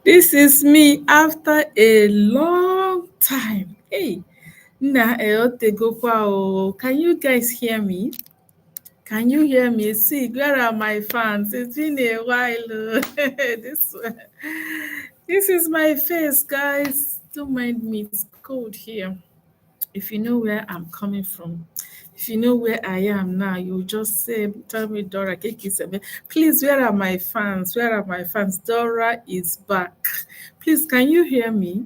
This is me after a long time. Hey, na eotegokwa o. Can you guys hear me? Can you hear me? See, where are my fans? It's been a while. Oh. this is my face, guys. Don't mind me. It's cold here. If you know where I'm coming from, if you know where I am now, you just say, tell me, Dora, Kekiseme. Please, where are my fans? Where are my fans? Dora is back. Please, can you hear me?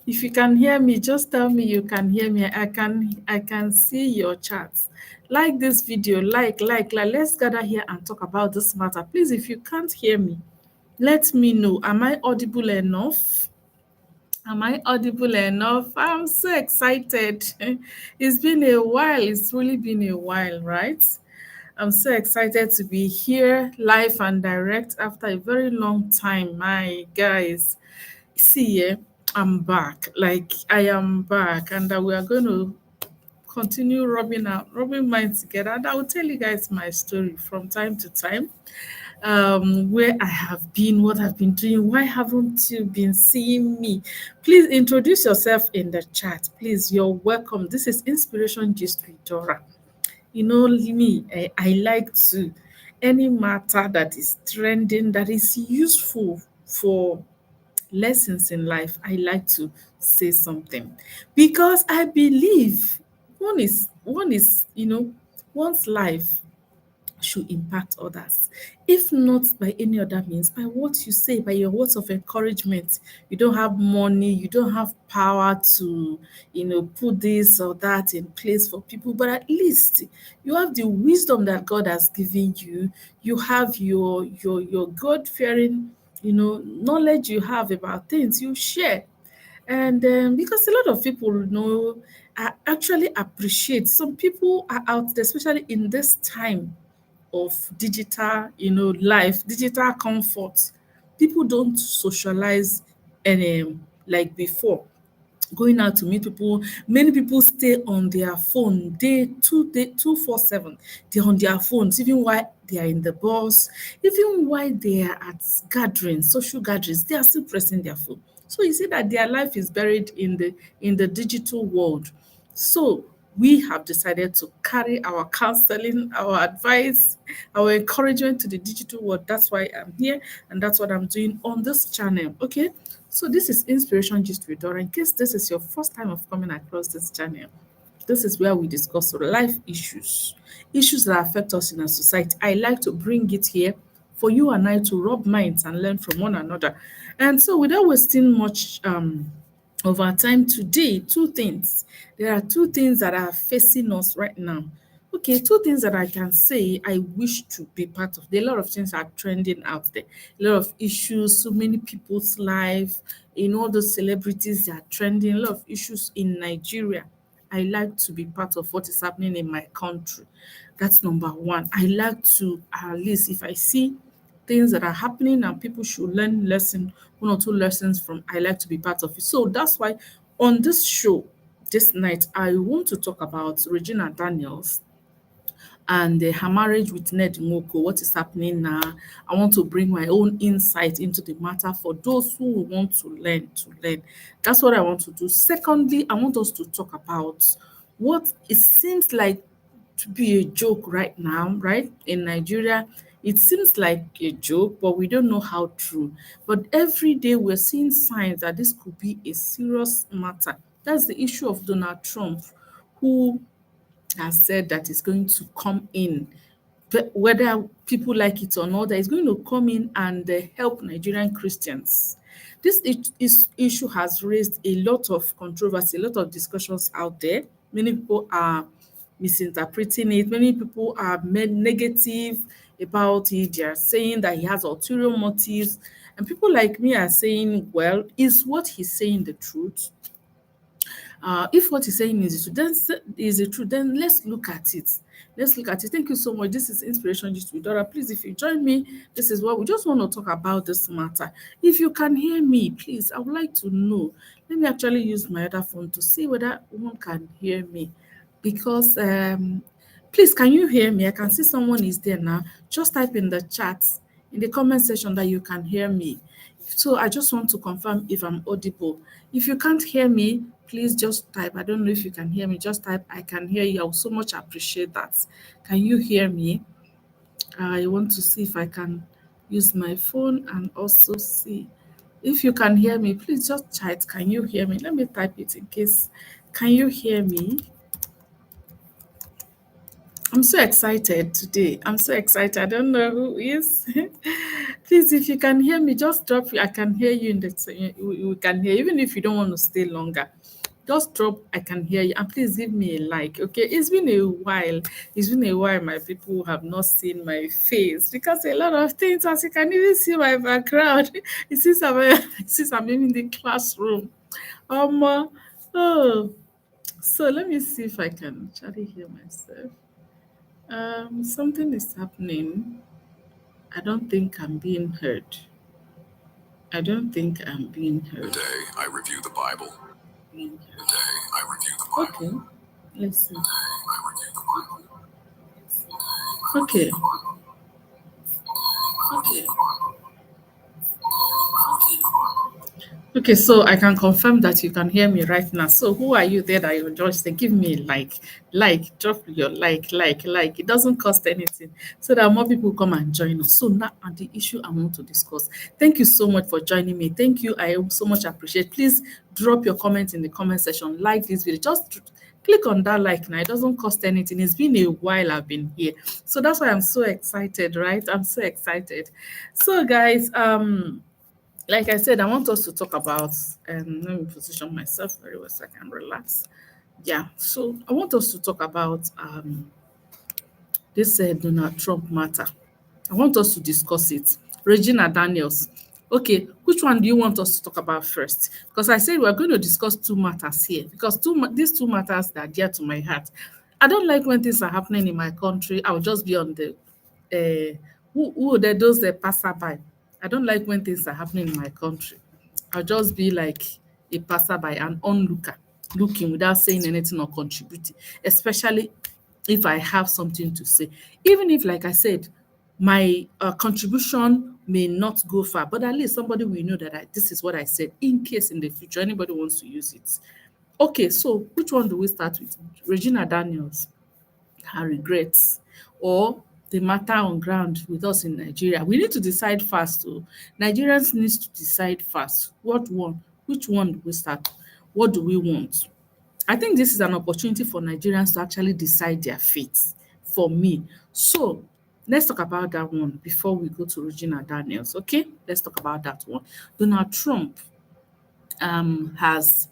If you can hear me, just tell me you can hear me. I can see your chats. Like this video, like. Let's gather here and talk about this matter. Please, if you can't hear me, let me know. Am I audible enough? Am I audible enough? I'm so excited. It's been a while. It's really been a while, right? I'm so excited to be here live and direct after a very long time. My guys, see, I'm back. Like, I am back, and we are going to continue rubbing minds together. And I will tell you guys my story from time to time, where I have been, what I've been doing. Why haven't you been seeing me? Please introduce yourself in the chat. Please, you're welcome. This is Inspiration Gist with Dora. You know me, I like to any matter that is trending, that is useful for lessons in life. I like to say something because I believe one is one's life should impact others. If not by any other means, by what you say, by your words of encouragement. You don't have money, you don't have power to, put this or that in place for people, but at least you have the wisdom that God has given you. You have your God fearing, knowledge you have about things you share. And because a lot of people actually appreciate, some people are out there, especially in this time of digital, life, digital comfort. People don't socialize and like before. Going out to meet people, many people stay on their phone day 247. They're on their phones even while they are in the bus, even while they are at gatherings, social gatherings, they are still pressing their phone. So you see that their life is buried in the digital world. So we have decided to carry our counseling, our advice, our encouragement to the digital world. That's why I'm here, and that's what I'm doing on this channel. Okay. So this is Inspiration Gist with Dora. In case this is your first time of coming across this channel, this is where we discuss life issues that affect us in our society. I like to bring it here for you and I to rub minds and learn from one another. And so, without wasting much of our time today, two things. There are two things that are facing us right now. Okay, two things that I can say I wish to be part of. There are a lot of things are trending out there, a lot of issues, so many people's life, all the celebrities that are trending, a lot of issues in Nigeria. I like to be part of what is happening in my country. That's number one. I like to, at least if I see things that are happening and people should learn one or two lessons from, I like to be part of it. So that's why on this show this night, I want to talk about Regina Daniels and her marriage with Ned Nwoko, what is happening now. I want to bring my own insight into the matter for those who want to learn. That's what I want to do. Secondly, I want us to talk about what it seems like to be a joke right now, right? In Nigeria, it seems like a joke, but we don't know how true. But every day we're seeing signs that this could be a serious matter. That's the issue of Donald Trump, who has said that he's going to come in, whether people like it or not, that he's going to come in and help Nigerian Christians. This issue has raised a lot of controversy, a lot of discussions out there. Many people are misinterpreting it. Many people are made negative about it. They are saying that he has ulterior motives. And people like me are saying, well, is what he's saying the truth? If what he's saying is the truth, then let's look at it. Let's look at it. Thank you so much. This is Inspiration Just with Dora. Please, if you join me, this is what we just want to talk about this matter. If you can hear me, please, I would like to know. Let me actually use my other phone to see whether one can hear me. Because please, can you hear me? I can see someone is there now. Just type in the chat in the comment section that you can hear me. So I just want to confirm if I'm audible. If you can't hear me, please just type. I don't know if you can hear me. Just type, I can hear you. I would so much appreciate that. Can you hear me? I want to see if I can use my phone and also see if you can hear me. Please just chat. Can you hear me? Let me type it in case. Can you hear me? I'm so excited today. I'm so excited. I don't know who is. Please, if you can hear me, just drop. I can hear you in the. We can hear, even if you don't want to stay longer. Just drop. I can hear you, and please give me a like. Okay, it's been a while. It's been a while. My people have not seen my face because a lot of things, as you can even see my background. Since I'm in the classroom. Oh, so let me see if I can actually hear myself. Something is happening. I don't think I'm being heard. I don't think I'm being heard. Today, I review the Bible. Being heard. Today, I review the Bible. Okay, let's see. I review the Bible. Okay, okay, okay. So I can confirm that you can hear me right now. So who are you there that you're just saying? Give me a like, drop your like. It doesn't cost anything, so that more people come and join us. So now, and the issue I want to discuss. Thank you so much for joining me. Thank you. I so much appreciate. Please drop your comment in the comment section. Like this video. Just click on that like now. It doesn't cost anything. It's been a while I've been here, so that's why I'm so excited. Right? I'm so excited. So guys, like I said, I want us to talk about, let me position myself very well so I can relax. Yeah, so I want us to talk about this Donald Trump matter. I want us to discuss it. Regina Daniels. Okay, which one do you want us to talk about first? Because I said we're going to discuss two matters here because these two matters that are dear to my heart. I don't like when things are happening in my country. I'll just be on the who are those that passerby. I don't like when things are happening in my country. I'll just be like a passerby, an onlooker, looking without saying anything or contributing, especially if I have something to say. Even if, like I said, my contribution may not go far, but at least somebody will know that this is what I said in case in the future anybody wants to use it. Okay, so which one do we start with? Regina Daniels, her regrets, or the matter on ground with us in Nigeria? We need to decide fast. So Nigerians need to decide fast. What one? Which one do we start? What do we want? I think this is an opportunity for Nigerians to actually decide their fate for me. So let's talk about that one before we go to Regina Daniels. Okay, let's talk about that one. Donald Trump has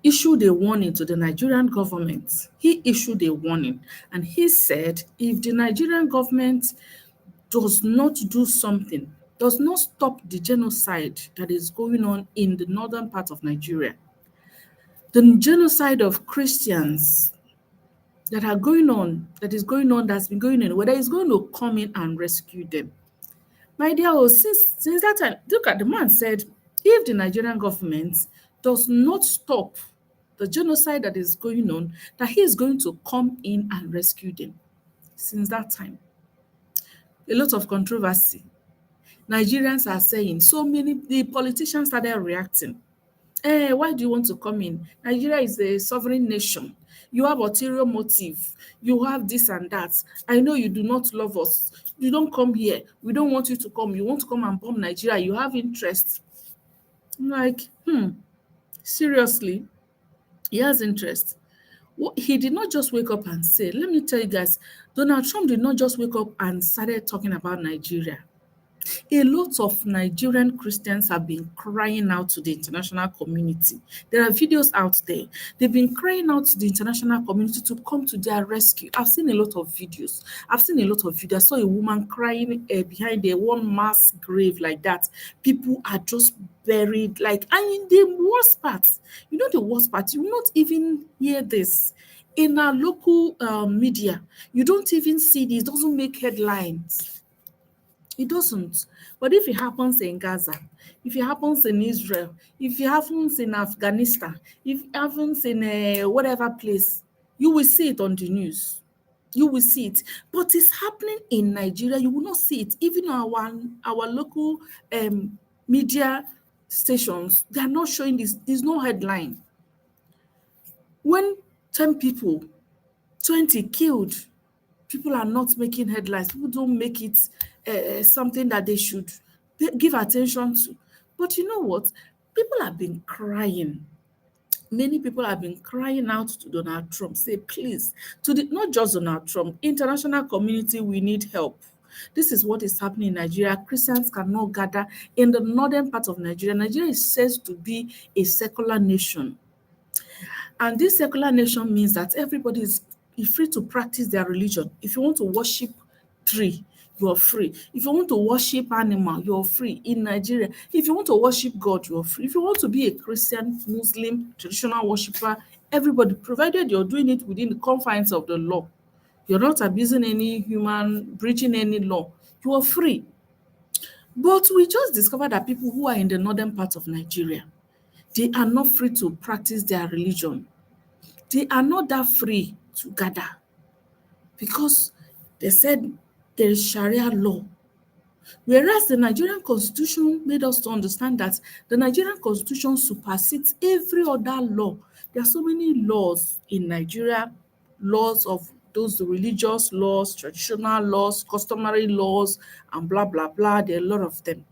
issued a warning to the Nigerian government. He issued a warning and he said if the Nigerian government does not do something, does not stop the genocide that is going on in the northern part of Nigeria, the genocide of Christians that is going on, that's been going on, whether it's going to come in and rescue them. My dear, since that time, look at the man said, if the Nigerian government does not stop the genocide that is going on, that he is going to come in and rescue them. Since that time, a lot of controversy. Nigerians are saying, so many, the politicians started reacting. Why do you want to come in? Nigeria is a sovereign nation. You have ulterior motive. You have this and that. I know you do not love us. You don't come here. We don't want you to come. You want to come and bomb Nigeria. You have interest. I'm like, seriously? He has interest. He did not just wake up and say, let me tell you guys, Donald Trump did not just wake up and started talking about Nigeria. A lot of Nigerian Christians have been crying out to the international community. There are videos out there. They've been crying out to the international community to come to their rescue. I've seen a lot of videos. I saw a woman crying behind a one mass grave like that. People are just buried. And in the worst part, the worst part, you will not even hear this. In our local media, you don't even see this. It doesn't make headlines. It doesn't. But if it happens in Gaza, if it happens in Israel, if it happens in Afghanistan, if it happens in whatever place, you will see it on the news. You will see it, but it's happening in Nigeria. You will not see it. Even our local media stations, they are not showing this. There's no headline. When 10 people, 20 killed, people are not making headlines. People don't make it something that they should give attention to. But you know what? People have been crying. Many people have been crying out to Donald Trump, say, please, to the not just Donald Trump, international community, we need help. This is what is happening in Nigeria. Christians cannot gather in the northern part of Nigeria. Nigeria is said to be a secular nation. And this secular nation means that everybody is free to practice their religion. If you want to worship tree, you are free. If you want to worship animal, you're free in Nigeria. If you want to worship God, you're free. If you want to be a Christian, Muslim, traditional worshiper, everybody, provided you're doing it within the confines of the law, you're not abusing any human, breaching any law, you are free. But we just discovered that people who are in the northern part of Nigeria, they are not free to practice their religion. They are not that free to gather because they said there is Sharia law. Whereas the Nigerian constitution made us to understand that the Nigerian constitution supersedes every other law. There are so many laws in Nigeria, laws of those religious laws, traditional laws, customary laws, and blah, blah, blah. There are a lot of them.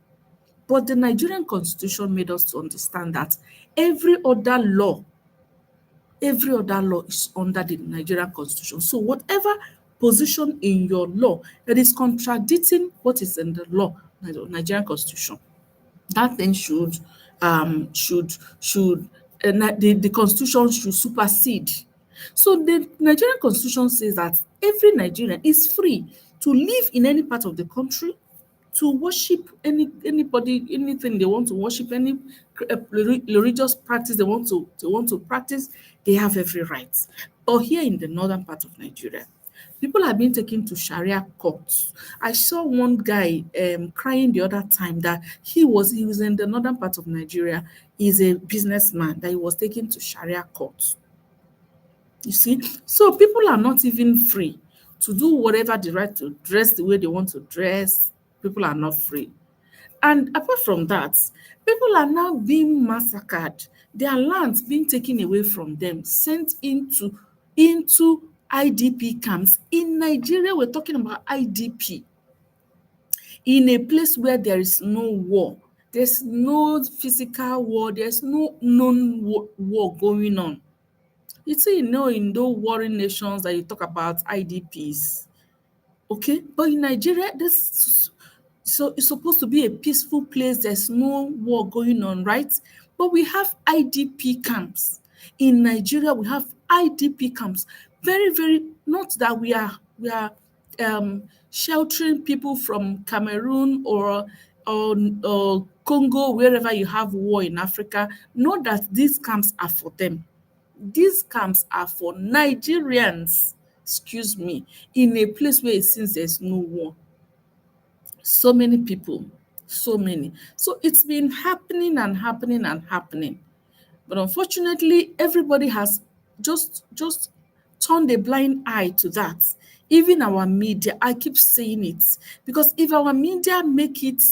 But the Nigerian constitution made us to understand that every other law is under the Nigerian constitution. So whatever position in your law that is contradicting what is in the law, the Nigerian constitution, that thing should the constitution should supersede. So the Nigerian constitution says that every Nigerian is free to live in any part of the country, to worship anybody, anything they want to worship, any religious practice they want to practice, they have every right. But here in the northern part of Nigeria, people are being taken to Sharia courts. I saw one guy crying the other time that he was in the northern part of Nigeria. He's a businessman that he was taken to Sharia courts. You see, so people are not even free to do whatever they right to dress the way they want to dress. People are not free. And apart from that, people are now being massacred. Their lands being taken away from them, sent into IDP camps. In Nigeria, we're talking about IDP in a place where there is no war. There's no physical war. There's no known war going on. You see, in those warring nations that you talk about IDPs, okay? But in Nigeria, this so it's supposed to be a peaceful place. There's no war going on, right? But we have IDP camps. In Nigeria, we have IDP camps. Very, very not that we are sheltering people from Cameroon or Congo, wherever you have war in Africa. Not that these camps are for them. These camps are for Nigerians, excuse me, in a place where it seems there's no war. So many people, so many. So it's been happening and happening and happening. But unfortunately, everybody has just turned a blind eye to that. Even our media, I keep saying it because if our media make it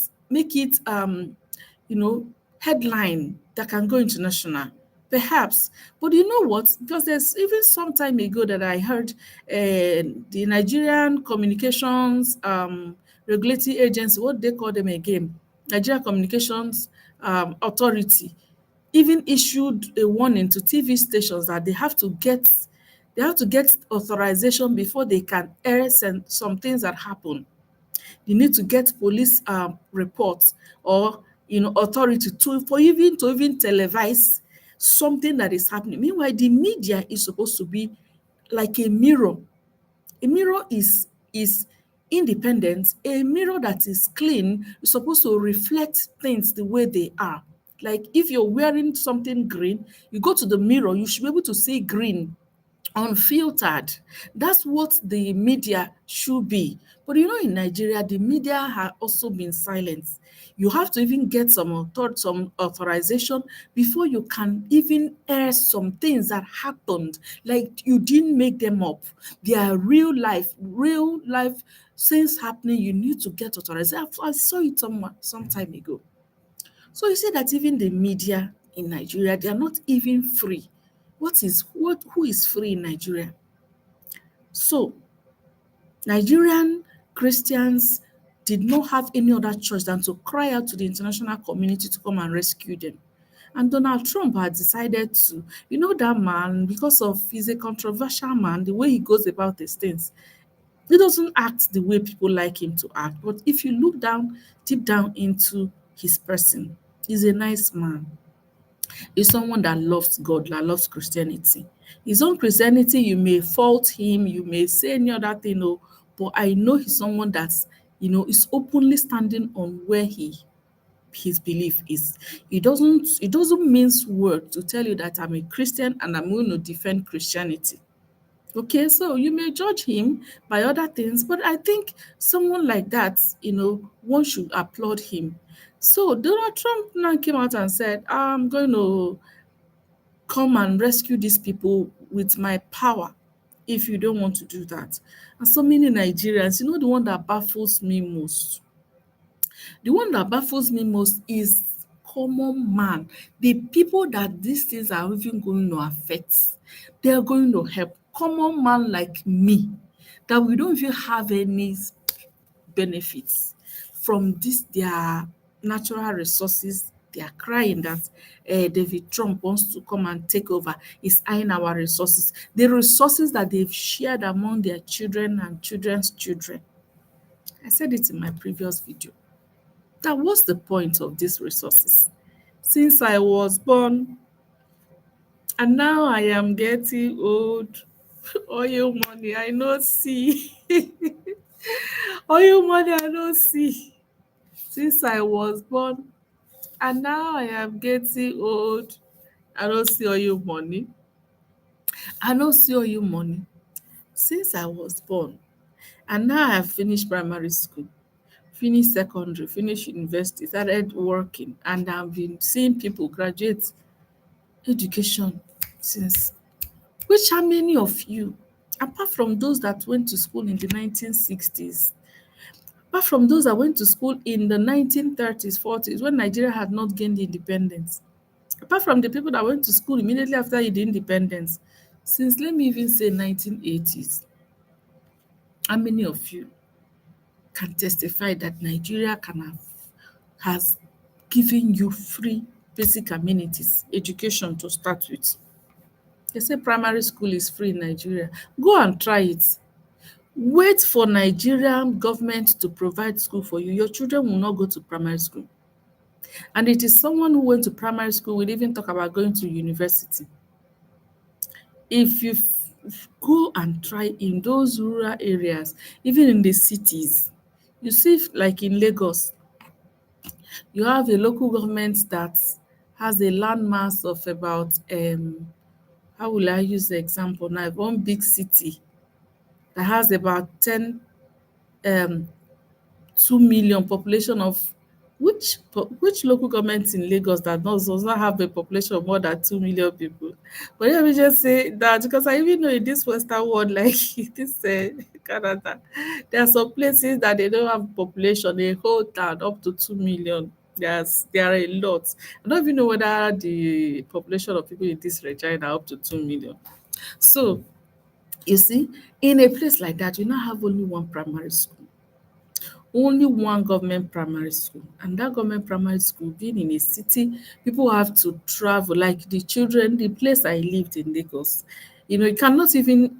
you know headline that can go international, perhaps. But you know what? Because there's even some time ago that I heard the Nigerian Communications Regulatory Agency, what they call them again, Nigeria Communications Authority, even issued a warning to TV stations that they have to get authorization before they can air some things that happen. You need to get police reports or authority to even televise something that is happening. Meanwhile, the media is supposed to be like a mirror. A mirror is independent. A mirror that is clean is supposed to reflect things the way they are. Like if you're wearing something green, you go to the mirror, you should be able to see green. unfiltered. That's what the media should be. But you know, in Nigeria, the media have also been silent. You have to even get some authorization before you can even air some things that happened. Like you didn't make them up. They are real life things happening. You need to get authorization. I saw it some time ago. So you see that even the media in Nigeria, they are not even free. Who is free in Nigeria? So Nigerian Christians did not have any other choice than to cry out to the international community to come and rescue them. And Donald Trump had decided to, you know, that man, because of he's a controversial man, the way he goes about these things, he doesn't act the way people like him to act. But if you look deep down into his person, he's a nice man. Is someone that loves God, that loves Christianity. His own Christianity, you may fault him, you may say any other thing, oh, but I know he's someone that's, is openly standing on where his belief is. It doesn't mince word to tell you that I'm a Christian and I'm going to defend Christianity. Okay, so you may judge him by other things, but I think someone like that, one should applaud him. So Donald Trump now came out and said, I'm going to come and rescue these people with my power if you don't want to do that. And so many Nigerians, the one that baffles me most, the one that baffles me most is common man. The people that these things are even going to affect, they are going to help. Common man like me, that we don't even have any benefits from this their natural resources. They are crying that David Trump wants to come and take over, is eyeing our resources, the resources that they've shared among their children and children's children. I said it in my previous video. That what's the point of these resources? Since I was born and now I am getting old, oil money I no see. Oil money I no see. Since I was born and now I am getting old, I no see oil money. I no see oil money. Since I was born and now I have finished primary school, finished secondary, finished university, started working, and I've been seeing people graduate education since. Which how many of you, apart from those that went to school in the 1960s, apart from those that went to school in the 1930s, 40s, when Nigeria had not gained independence, apart from the people that went to school immediately after the independence, since let me even say 1980s, how many of you can testify that Nigeria has given you free basic amenities, education to start with? They say primary school is free in Nigeria. Go and try it. Wait for Nigerian government to provide school for you. Your children will not go to primary school. And it is someone who went to primary school will even talk about going to university. If you go and try in those rural areas, even in the cities, you see, like in Lagos, you have a local government that has a landmass of about how will I use the example now? One big city that has about um 2 million population of which local government in Lagos that does not have a population of more than 2 million people. But let me just say that because I even know in this Western world, like this Canada, there are some places that they don't have population, a whole town up to 2 million. There are a lot. I don't even know whether the population of people in this Regina up to 2 million. So you see, in a place like that, you now have only one primary school, only one government primary school, and that government primary school being in a city, people have to travel. Like the children, the place I lived in Lagos, you cannot even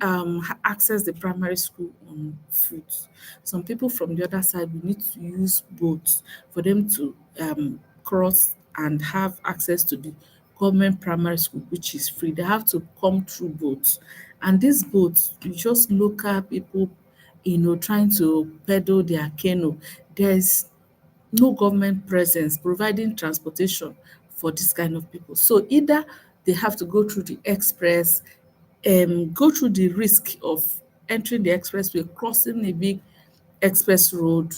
access the primary school on foot. Some people from the other side will need to use boats for them to cross and have access to the government primary school, which is free. They have to come through boats, and these boats, you just local people, trying to peddle their canoe. There's no government presence providing transportation for this kind of people. So either they have to go through the express, go through the risk of entering the expressway, crossing a big express road,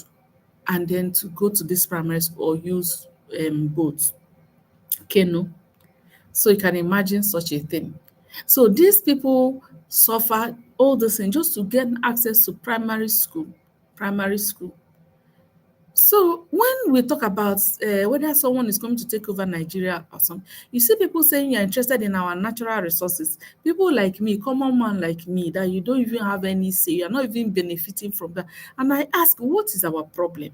and then to go to this primary school or use boat, canoe. So you can imagine such a thing. So these people suffer all this thing just to get access to primary school. Primary school. So when we talk about whether someone is coming to take over Nigeria or something, you see people saying you're interested in our natural resources. People like me, common man like me, that you don't even have any say, you're not even benefiting from that. And I ask, what is our problem?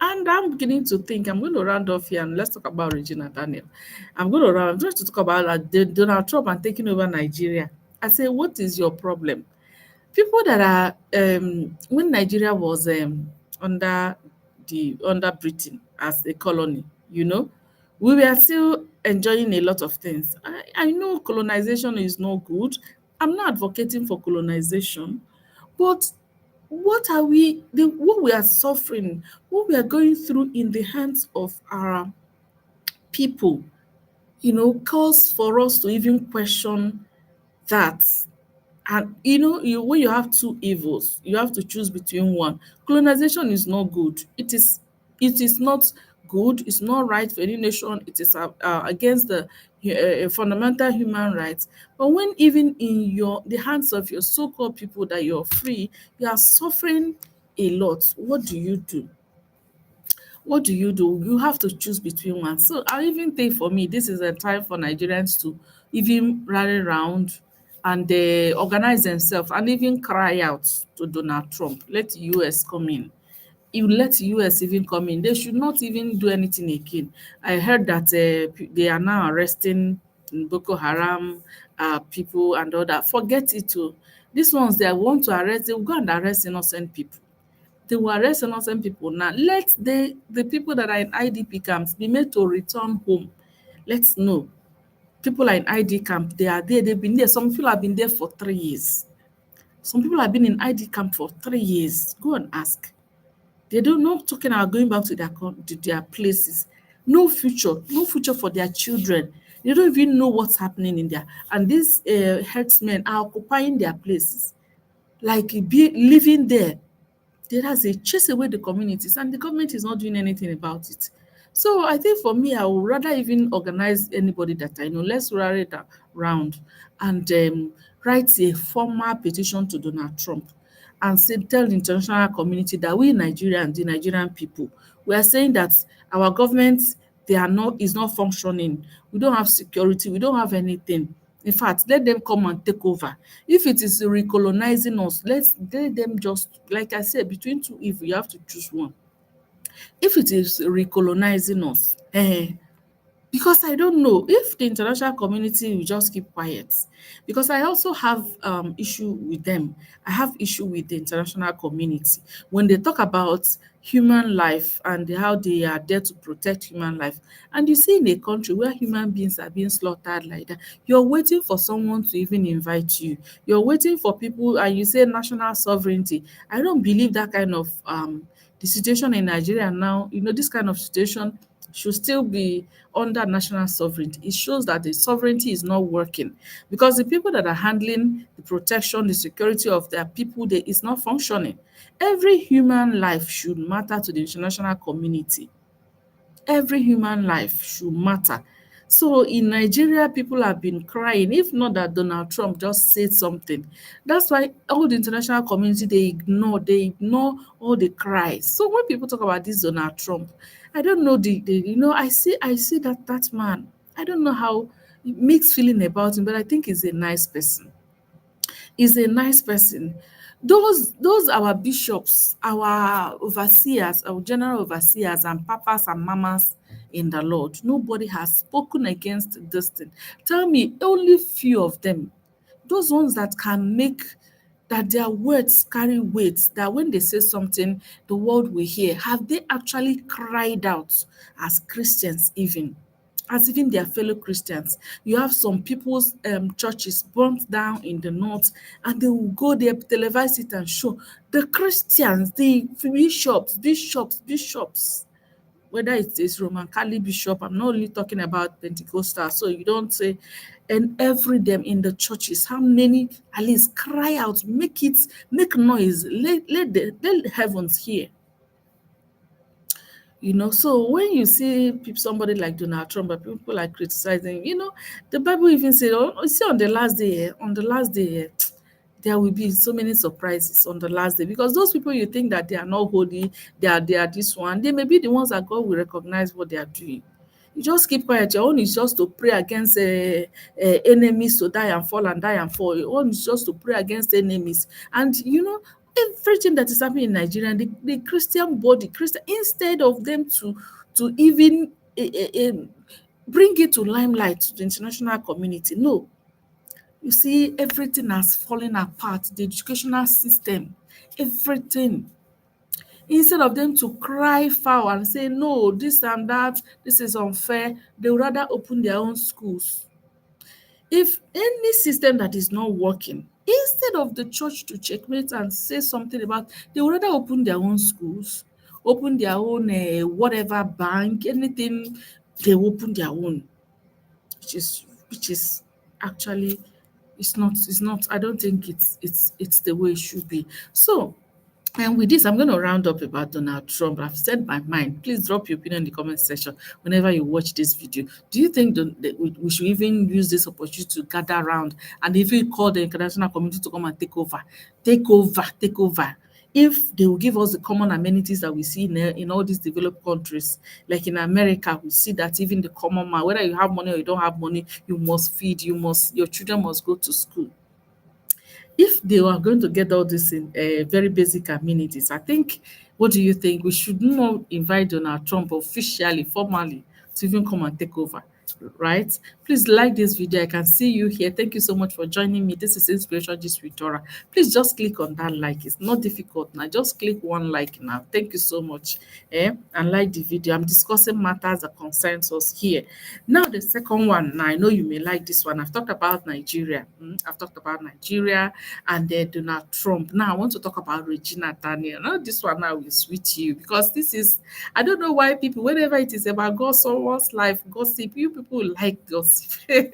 And I'm beginning to think I'm going to round off here and let's talk about Regina Daniel. I'm going to talk about Donald Trump and taking over Nigeria. I say, what is your problem? People that are when Nigeria was under Britain as a colony, you know, we were still enjoying a lot of things. I know colonization is no good. I'm not advocating for colonization, but what we are suffering, what we are going through in the hands of our people, calls for us to even question that. And when you have two evils, you have to choose between one. Colonization is not good. It is not good. It's not right for any nation. It is against the fundamental human rights. But when even in the hands of your so-called people that you're free, you are suffering a lot. What do you do? What do you do? You have to choose between one. So I even think for me, this is a time for Nigerians to even rally around and organize themselves and even cry out to Donald Trump. Let the US come in. You let the US even come in. They should not even do anything again. I heard that they are now arresting Boko Haram people and all that. Forget it too. These ones they want to arrest, they will go and arrest innocent people. They will arrest innocent people now. Let the people that are in IDP camps be made to return home. Let's know. People are in ID camp. They are there. They've been there. Some people have been there for 3 years. Some people have been in ID camp for 3 years. Go and ask. They don't know talking about going back to their places. No future. No future for their children. They don't even know what's happening in there. And these herdsmen are occupying their places. Like living there. That's a chase away the communities and the government is not doing anything about it. So I think for me, I would rather even organize anybody that I know. Let's rally that round and write a formal petition to Donald Trump and say, tell the international community that we Nigerians, the Nigerian people, we are saying that our government is not functioning. We don't have security. We don't have anything. In fact, let them come and take over. If it is recolonizing us, let them just, like I said, between two evil, you have to choose one. If it is recolonizing us, because I don't know if the international community will just keep quiet. Because I also have issue with them. I have issue with the international community when they talk about human life and how they are there to protect human life. And you see in a country where human beings are being slaughtered like that, you're waiting for someone to even invite you. You're waiting for people and you say national sovereignty. I don't believe that kind of the situation in Nigeria now, this kind of situation should still be under national sovereignty. It shows that the sovereignty is not working because the people that are handling the protection, the security of their people, is not functioning. Every human life should matter to the international community. Every human life should matter. So in Nigeria, people have been crying, if not that Donald Trump just said something. That's why all the international community, they ignore all the cries. So when people talk about this Donald Trump, I don't know I see that man. I don't know how mixed feeling about him, but I think he's a nice person. Is a nice person. Those our bishops, our overseers, our general overseers and papas and mamas in the Lord, nobody has spoken against this thing. Tell me, only few of them, those ones that can make that their words carry weight, that when they say something, the world will hear. Have they actually cried out as Christians even? As even their fellow Christians. You have some people's churches burnt down in the north, and they will go there, televise it, and show the Christians, the bishops. whether it is Roman Catholic bishop, I'm not only talking about Pentecostal, so you don't say, and every them in the churches, how many at least cry out, make noise, let the heavens hear. So when you see somebody like Donald Trump, but people are criticizing, the Bible even said, oh, you see, on the last day, there will be so many surprises on the last day, because those people you think that they are not holy, they are this one, they may be the ones that God will recognize what they are doing. You just keep quiet. Your own is just to pray against enemies to die and fall and die and fall. Your own is just to pray against enemies. And everything that is happening in Nigeria, the Christian body, Christian, instead of them to even bring it to limelight to the international community, no, you see, everything has fallen apart. The educational system, everything. Instead of them to cry foul and say, no, this and that, this is unfair, they would rather open their own schools. If any system that is not working, instead of the church to checkmate and say something about, they would rather open their own schools, open their own whatever bank, anything, they open their own, which is actually, it's not, I don't think it's the way it should be. So, and with this, I'm going to round up about Donald Trump. I've said my mind. Please drop your opinion in the comment section whenever you watch this video. Do you think that we should even use this opportunity to gather around and even call the international community to come and take over? Take over, take over. If they will give us the common amenities that we see in all these developed countries, like in America, we see that even the common man, whether you have money or you don't have money, you must feed, your children must go to school. If they are going to get all these very basic amenities, I think, what do you think? We should not invite Donald Trump officially, formally, to even come and take over, right? Please like this video. I can see you here. Thank you so much for joining me. This is Inspiration Gist with Dora. Please just click on that like. It's not difficult now. Just click one like now. Thank you so much. And like the video. I'm discussing matters that concerns us here. Now, the second one. Now, I know you may like this one. I've talked about Nigeria. I've talked about Nigeria and Donald Trump. Now, I want to talk about Regina Daniel. Now, this one now will sweet you, because this is, I don't know why people, whenever it is about God, someone's life, gossip, you people like gossip. You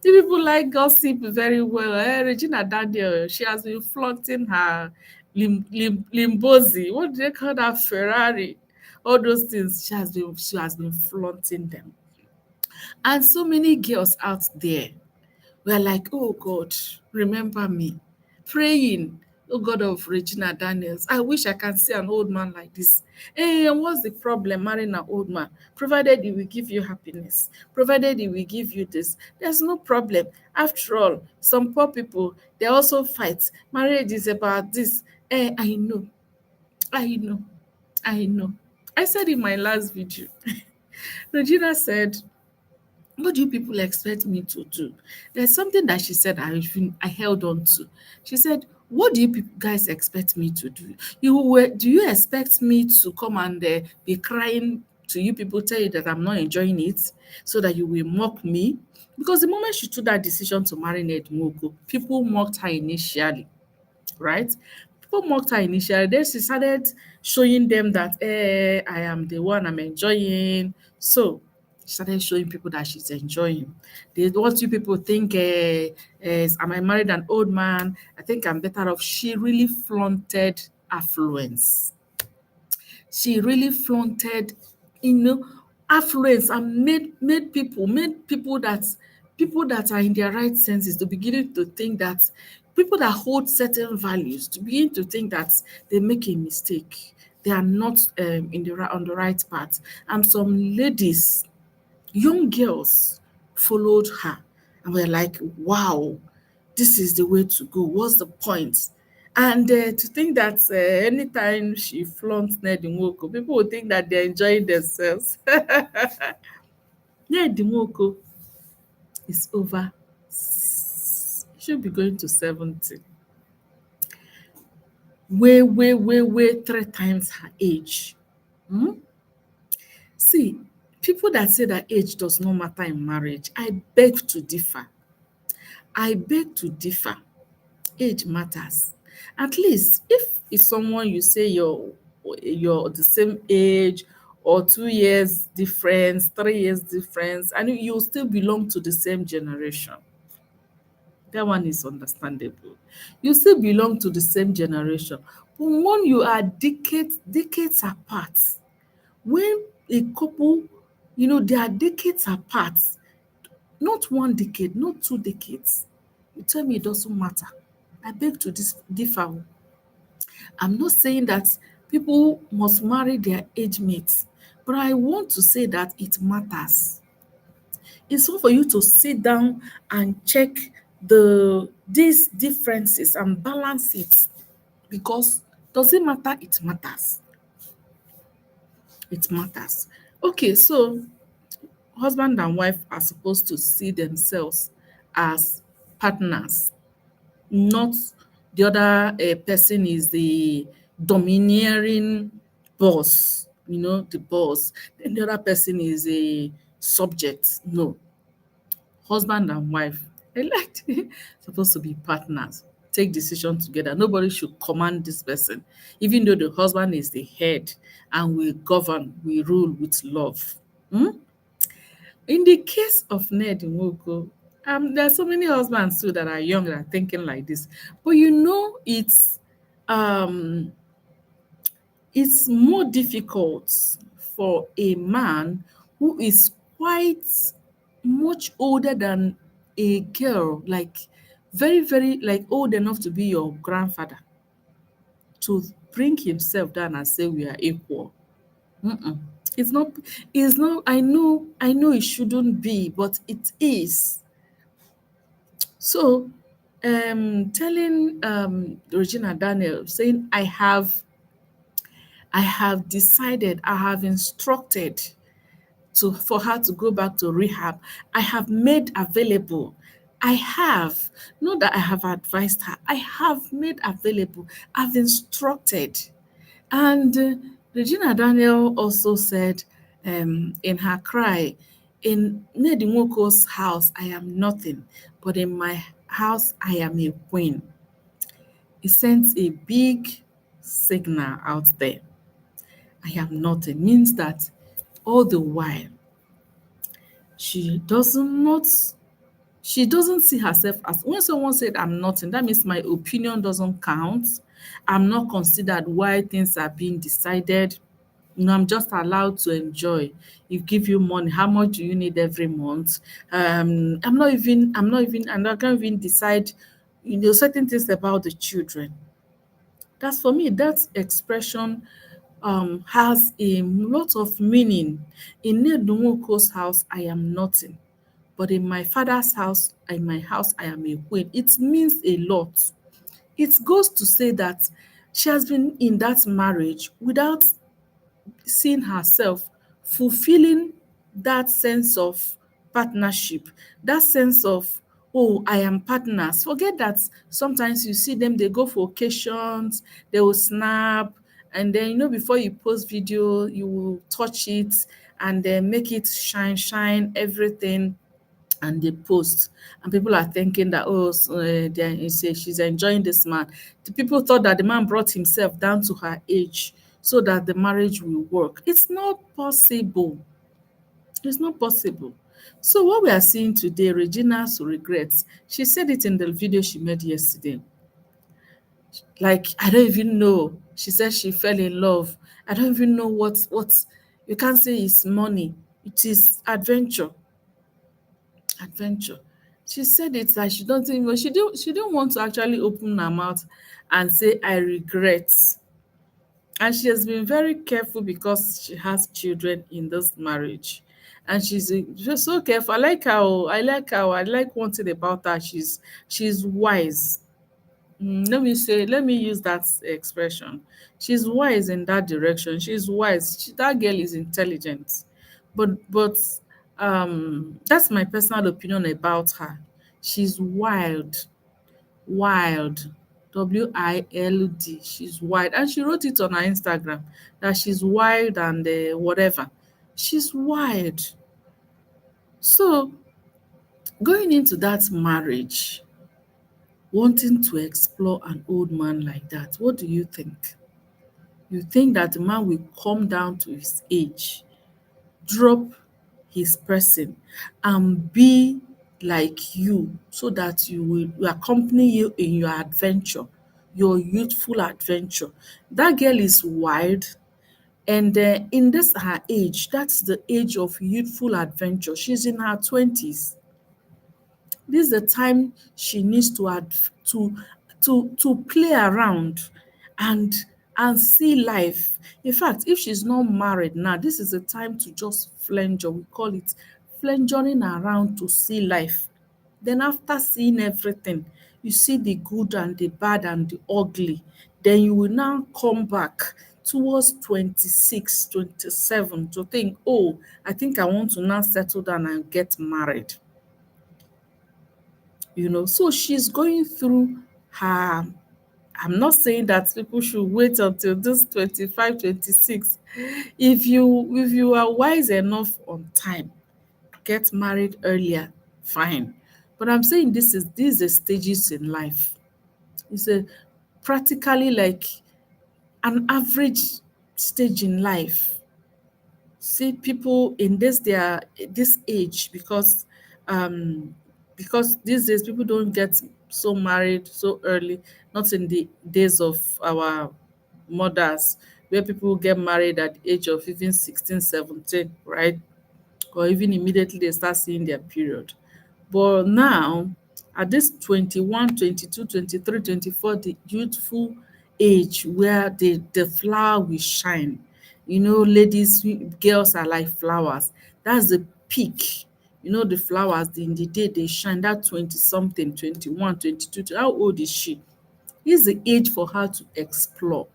people like gossip very well. Regina Daniel, she has been flaunting her Limbozi. What do they call that? Ferrari. All those things. She has been flaunting them. And so many girls out there were like, oh God, remember me. Praying, oh God of Regina Daniels, I wish I can see an old man like this. And what's the problem marrying an old man? Provided he will give you happiness, provided he will give you this, there's no problem. After all, some poor people, they also fight. Marriage is about this. I know, I know, I know. I said in my last video, Regina said, what do you people expect me to do? There's something that she said I held on to. She said, what do you people guys expect me to do? Do you expect me to come and be crying to you people, tell you that I'm not enjoying it, so that you will mock me? Because the moment she took that decision to marry Ned Nwoko, people mocked her initially, right? People mocked her initially. Then she started showing them that I am the one I'm enjoying. So she started showing people that she's enjoying. What you people think is, am I married an old man? I think I'm better off. She really flaunted affluence. She really flaunted, you know, affluence, and made people that are in their right senses to begin to think that people that hold certain values to begin to think that they make a mistake. They are not on the right path. And some ladies, young girls, followed her and were like, wow, this is the way to go. What's the point? And to think that anytime she flaunts Ned Nwoko, people will think that they're enjoying themselves. Ned Nwoko is over, should be going to 70. Way, way, way, way, three times her age. Hmm? See, people that say that age does not matter in marriage, I beg to differ. I beg to differ. Age matters. At least if it's someone you say you're you're the same age, or 2 years difference, 3 years difference, and you still belong to the same generation. That one is understandable. You still belong to the same generation. But when you are decades apart, when a couple, they are decades apart, not 1 decade, not 2 decades, you tell me it doesn't matter. I beg to differ. I'm not saying that people must marry their age mates, but I want to say that it matters. It's all for you to sit down and check these differences and balance it, because does it matter? It matters. It matters. Okay, so husband and wife are supposed to see themselves as partners, not the other person is the domineering boss, the boss, then the other person is a subject. No, husband and wife, they like supposed to be partners, take decision together. Nobody should command this person, even though the husband is the head and we govern, we rule with love. Hmm? In the case of Ned Nwoko, there are so many husbands too that are young that are thinking like this. But um it's more difficult for a man who is quite much older than a girl, like very, very like old enough to be your grandfather, to bring himself down and say we are equal. Mm-mm. It's not, I know it shouldn't be, but it is. So telling Regina Daniel, saying I have decided, I have instructed for her to go back to rehab. I have made available. I have, not that I have advised her, I have made available. I've instructed. And Regina Daniel also said in her cry, in Nedi Nwoko's house, I am nothing, but in my house, I am a queen. It sends a big signal out there. I am nothing means that all the while she doesn't see herself as, when someone said I'm nothing, that means my opinion doesn't count. I'm not considered why things are being decided. I'm just allowed to enjoy. You give you money, how much do you need every month? I'm not can't even decide, certain things about the children. That's for me, that expression has a lot of meaning. In Ned Nwoko's house, I am nothing. But in my father's house, in my house, I am a queen. It means a lot. It goes to say that she has been in that marriage without seeing herself fulfilling that sense of partnership, that sense of, oh, I am partners. Forget that sometimes you see them, they go for occasions, they will snap, and then before you post video, you will touch it and then make it shine, shine, everything, and they post, and people are thinking that, oh, so, she's enjoying this man. The people thought that the man brought himself down to her age so that the marriage will work. It's not possible. It's not possible. So what we are seeing today, Regina's regrets, she said it in the video she made yesterday. Like, I don't even know. She said she fell in love. I don't even know what you can't say it's money. It is adventure. Adventure. She said it like she don't even, she didn't want to actually open her mouth and say I regret. And she has been very careful because she has children in this marriage. And she's just so careful. I like one thing about her. She's wise. Let me use that expression. She's wise in that direction. She's wise. That girl is intelligent. But that's my personal opinion about her. She's wild, wild. WILD. She's wild. And she wrote it on her Instagram that she's wild and whatever. She's wild. So going into that marriage, wanting to explore an old man like that, what do you think? You think that the man will come down to his age, drop his person, and be like you so that you will accompany you in your adventure, your youthful adventure. Dat girl is wild, and in this her age, that's the age of youthful adventure. She's in her 20s. This is the time she needs to to play around and see life. In fact, if she's not married now, this is the time to just flenjo. We call it flenjoring around to see life. Then after seeing everything, you see the good and the bad and the ugly, then you will now come back towards 26, 27 to think, oh, I think I want to now settle down and get married. So she's going through her. I'm not saying that people should wait until this 25, 26. If you are wise enough on time, get married earlier, fine. But I'm saying these are stages in life. It's a practically like an average stage in life. See people in this age, because these days people don't get so married so early, not in the days of our mothers, where people get married at the age of even 16, 17, right? Or even immediately they start seeing their period. But now, at this 21, 22, 23, 24, the youthful age where the flower will shine. Ladies, girls are like flowers. That's the peak. The flowers, in the day they shine, that 20 something, 21, 22. How old is she? Is the age for her to explore.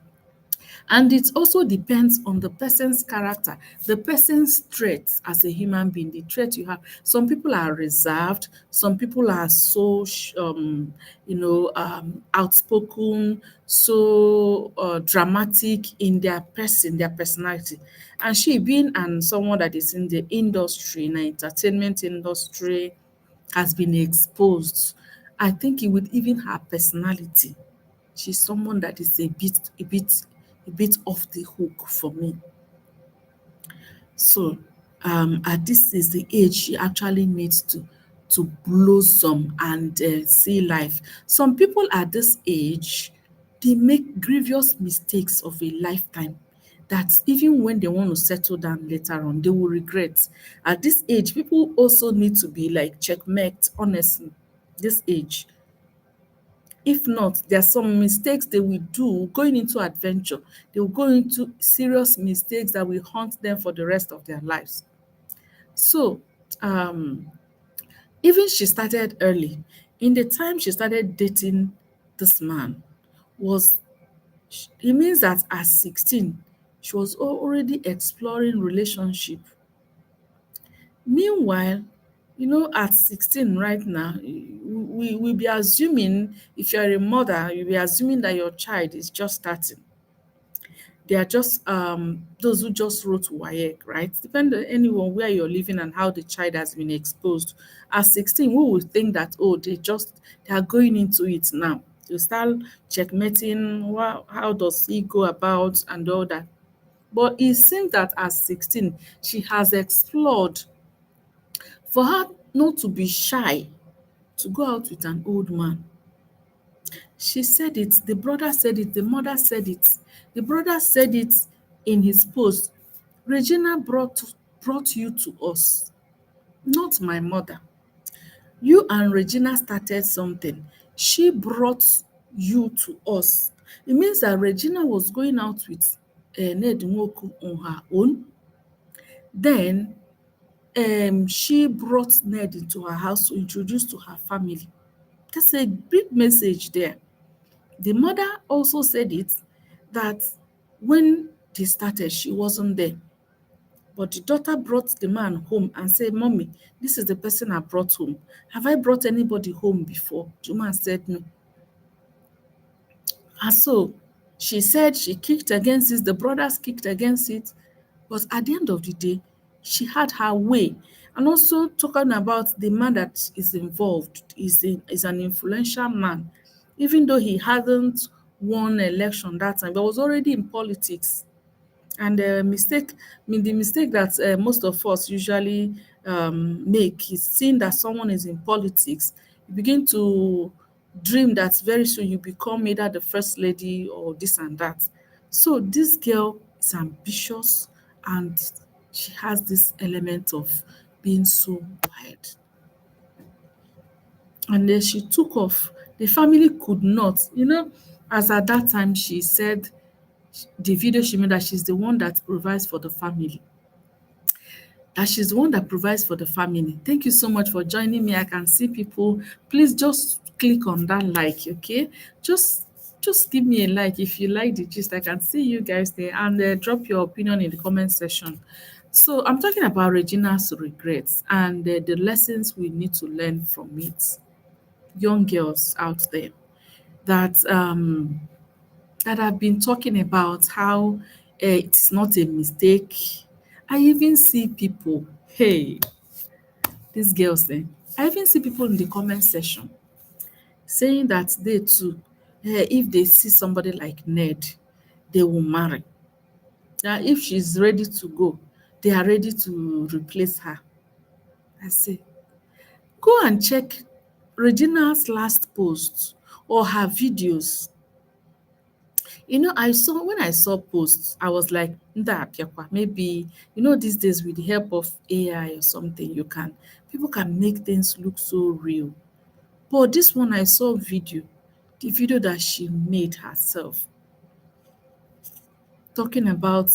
And it also depends on the person's character, the person's traits as a human being, the trait you have. Some people are reserved, some people are so outspoken, so dramatic in their person, their personality. And she being someone that is in the industry, in the entertainment industry, has been exposed. I think it with even her personality, she's someone that is a bit off the hook for me. So at this is the age she actually needs to blossom and see life. Some people at this age, they make grievous mistakes of a lifetime that even when they want to settle down later on, they will regret. At this age, people also need to be like checkmate, honestly. This age, if not, there are some mistakes they will do going into adventure. They will go into serious mistakes that will haunt them for the rest of their lives. So, um, even she started early. In the time she started dating this man, was it means that at 16, she was already exploring relationship. Meanwhile, at 16 right now, we be assuming, if you're a mother, you'll be assuming that your child is just starting. They are just those who just wrote WAEC, right? Depend on anyone where you're living and how the child has been exposed. At 16, we will think that, oh, they are going into it now. You start checkmating, how does he go about and all that. But it seems that at 16, she has explored. For her not to be shy to go out with an old man, she said it, the brother said it, the mother said it. The brother said it in his post. Regina brought you to us, not my mother. You and Regina started something. She brought you to us. It means that Regina was going out with Ned Nwoko on her own. Then she brought Ned into her house to introduce to her family. That's a big message there. The mother also said it, that when they started, she wasn't there. But the daughter brought the man home and said, Mommy, this is the person I brought home. Have I brought anybody home before? The man said no. And so she said she kicked against it, the brothers kicked against it. But at the end of the day, she had her way. And also talking about the man that is involved is an influential man. Even though he hasn't won election that time, but was already in politics. And the mistake that most of us usually make is seeing that someone is in politics. You begin to dream that very soon you become either the first lady or this and that. So this girl is ambitious, and she has this element of being so wild. And then she took off. The family could not, as at that time she said, the video she made, that she's the one that provides for the family. That she's the one that provides for the family. Thank you so much for joining me. I can see people. Please just click on that like, okay? Just just give me a like if you like the gist. I can see you guys there, and drop your opinion in the comment section. So I'm talking about Regina's regrets and the lessons we need to learn from it. Young girls out there that that have been talking about how it's not a mistake. I even see people, hey, these girls I even see people in the comment section saying that they too, if they see somebody like Ned, they will marry. Now, if she's ready to go, they are ready to replace her. I say, go and check Regina's last post or her videos. I saw when I saw posts, I was like, "Nda apiakwa." Maybe these days with the help of AI or something, people can make things look so real. But this one I saw the video that she made herself, talking about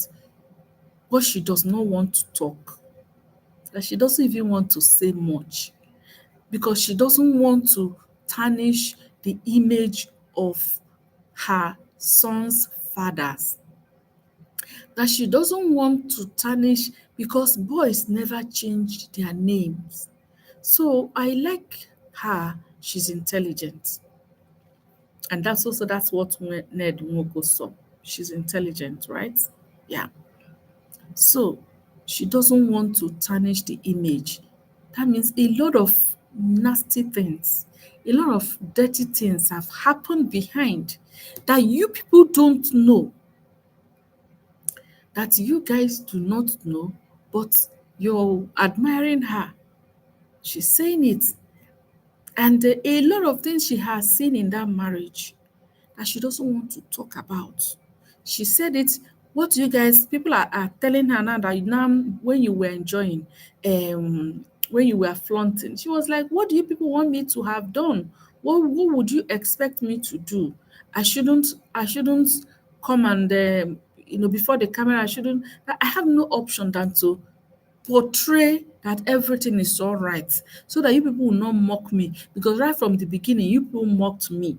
what she does not want to talk, that she doesn't even want to say much because she doesn't want to tarnish the image of her son's fathers, that she doesn't want to tarnish because boys never change their names. So I like her. She's intelligent. And that's what Ned Nwoko saw. She's intelligent, right? Yeah. So she doesn't want to tarnish the image. That means a lot of nasty things, a lot of dirty things have happened behind that you people don't know, that you guys do not know, but you're admiring her. She's saying it. And a lot of things she has seen in that marriage that she doesn't want to talk about. She said it. What do you guys, people are telling her now that now when you were enjoying, when you were flaunting, she was like, what do you people want me to have done? What would you expect me to do? I shouldn't come and before the camera. I have no option than to portray that everything is all right so that you people will not mock me, because right from the beginning you people mocked me.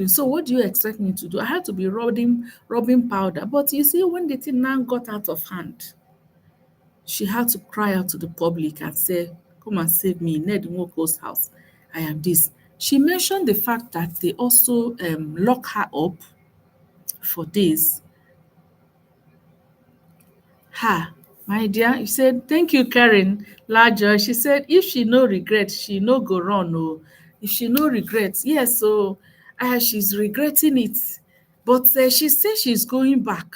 So what do you expect me to do? I had to be rubbing powder. But you see, when the thing now got out of hand, she had to cry out to the public and say, come and save me, Ned Nwoko's house. I am this. She mentioned the fact that they also lock her up for days. Ha, my dear, you said, thank you, Karen Larger. She said, if she no regret, she no go run. Oh, if she no regret, yes, so she's regretting it. But she says she's going back,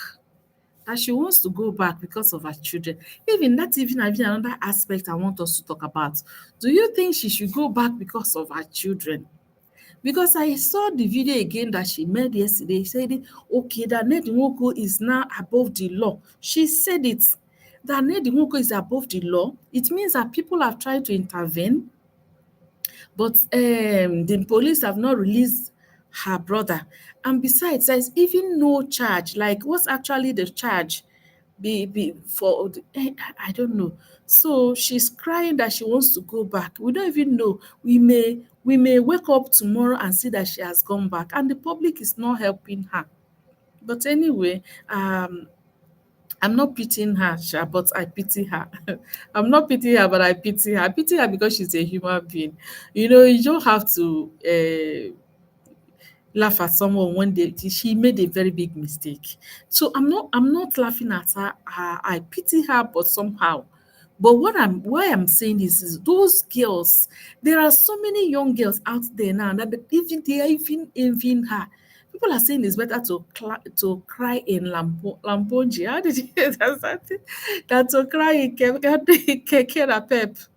that she wants to go back because of her children. Even another aspect I want us to talk about. Do you think she should go back because of her children? Because I saw the video again that she made yesterday, said, okay, that Ned Nwoko is now above the law. She said it, that Ned Nwoko is above the law. It means that people have tried to intervene, but the police have not released her brother. And besides, there's even no charge. Like, what's actually the charge? Be for I don't know. So she's crying that she wants to go back. We don't even know. We may wake up tomorrow and see that she has gone back, and the public is not helping her. But anyway, I'm not pitying her, sha, but I pity her. I'm not pitying her, but I pity her. I pity her because she's a human being. You don't have to laugh at someone when she made a very big mistake. So I'm not laughing at her. I pity her, but somehow But why I'm saying this is those girls, there are so many young girls out there now that even they are even envying her. People are saying it's better to cry in Lamponji. How did you hear that? Than to cry in Keke Napep.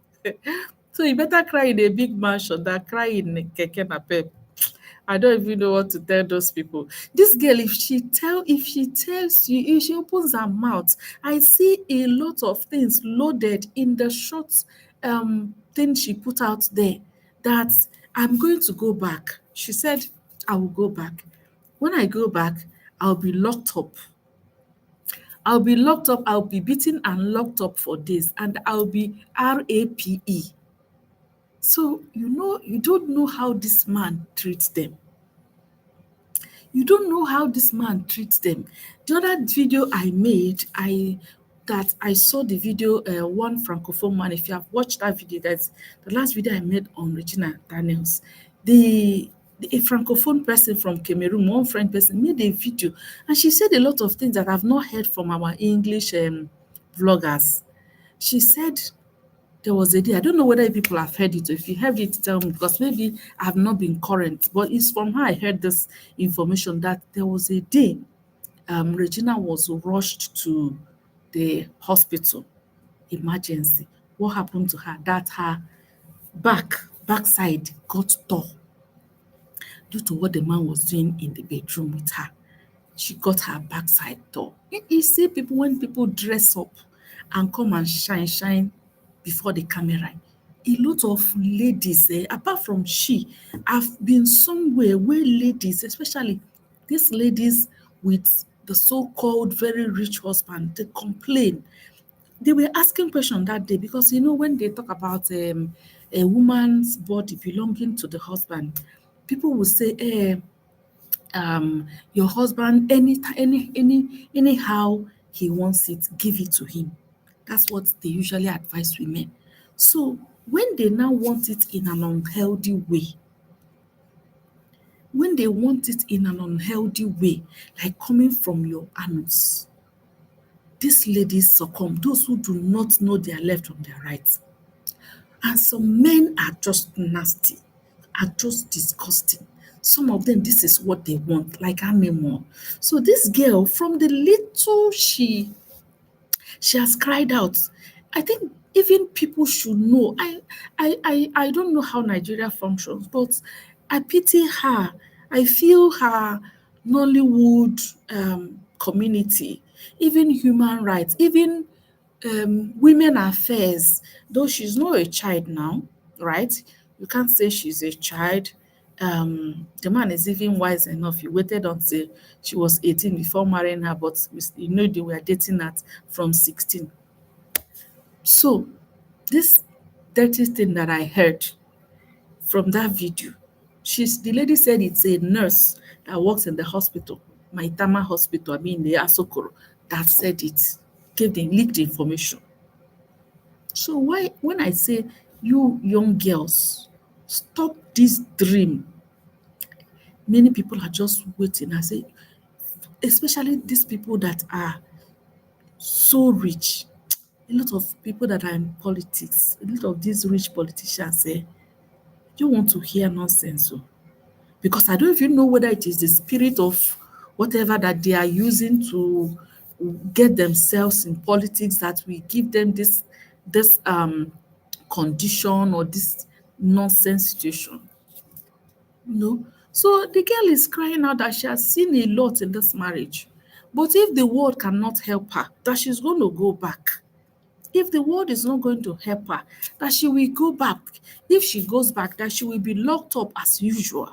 So you better cry in a big mansion than cry in Keke Napep. I don't even know what to tell those people. This girl, if she tells you, if she opens her mouth, I see a lot of things loaded in the short thing she put out there that I'm going to go back. She said, I will go back. When I go back, I'll be locked up. I'll be locked up, I'll be beaten and locked up for days, and I'll be RAPE. So, you don't know how this man treats them. You don't know how this man treats them. The other video I made, I saw the video, one francophone man. If you have watched that video, that's the last video I made on Regina Daniels. A francophone person from Cameroon, one French person, made a video, and she said a lot of things that I've not heard from our English vloggers. She said there was a day, I don't know whether people have heard it, or if you heard it, tell me, because maybe I have not been current, but it's from her I heard this information that there was a day Regina was rushed to the hospital, emergency. What happened to her? That her backside got tore due to what the man was doing in the bedroom with her. She got her backside tore. You see people, when people dress up and come and shine before the camera, a lot of ladies, apart from she, have been somewhere where ladies, especially these ladies with the so-called very rich husband, they complain. They were asking question that day because when they talk about a woman's body belonging to the husband, people will say, your husband, anyhow he wants it, give it to him. That's what they usually advise women. So when they now want it in an unhealthy way, when they want it in an unhealthy way, like coming from your anus, these ladies succumb, those who do not know their left from their right. And some men are just nasty, are just disgusting. Some of them, this is what they want, like animal. So this girl, from the little she has cried out. I think even people should know. I don't know how Nigeria functions, but I pity her. I feel her Nollywood community, even human rights, even women affairs, though she's not a child now, right? You can't say she's a child. The man is even wise enough. He waited until she was 18 before marrying her, but they were dating at from 16. So this dirty thing that I heard from that video, the lady said it's a nurse that works in the hospital, Maitama Hospital, I mean the Asokoro, that said it, gave the leaked information. So why, when I say you young girls, stop this dream, many people are just waiting. I say, especially these people that are so rich, a lot of people that are in politics, a lot of these rich politicians say, you want to hear nonsense. Oh. Because I don't even know whether it is the spirit of whatever that they are using to get themselves in politics that we give them this condition or this nonsense situation. So the girl is crying out that she has seen a lot in this marriage. But if the world cannot help her, that she's going to go back. If the world is not going to help her, that she will go back. If she goes back, that she will be locked up as usual.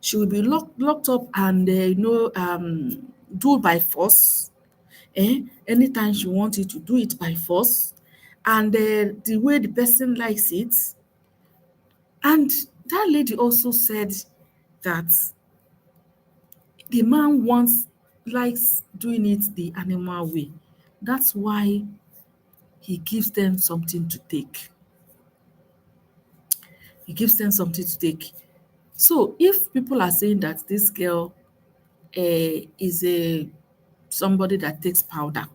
She will be locked up and do by force. Anytime she wants it to do it by force, and the way the person likes it. And that lady also said that the man likes doing it the animal way. That's why he gives them something to take. He gives them something to take. So if people are saying that this girl is a somebody that takes powder,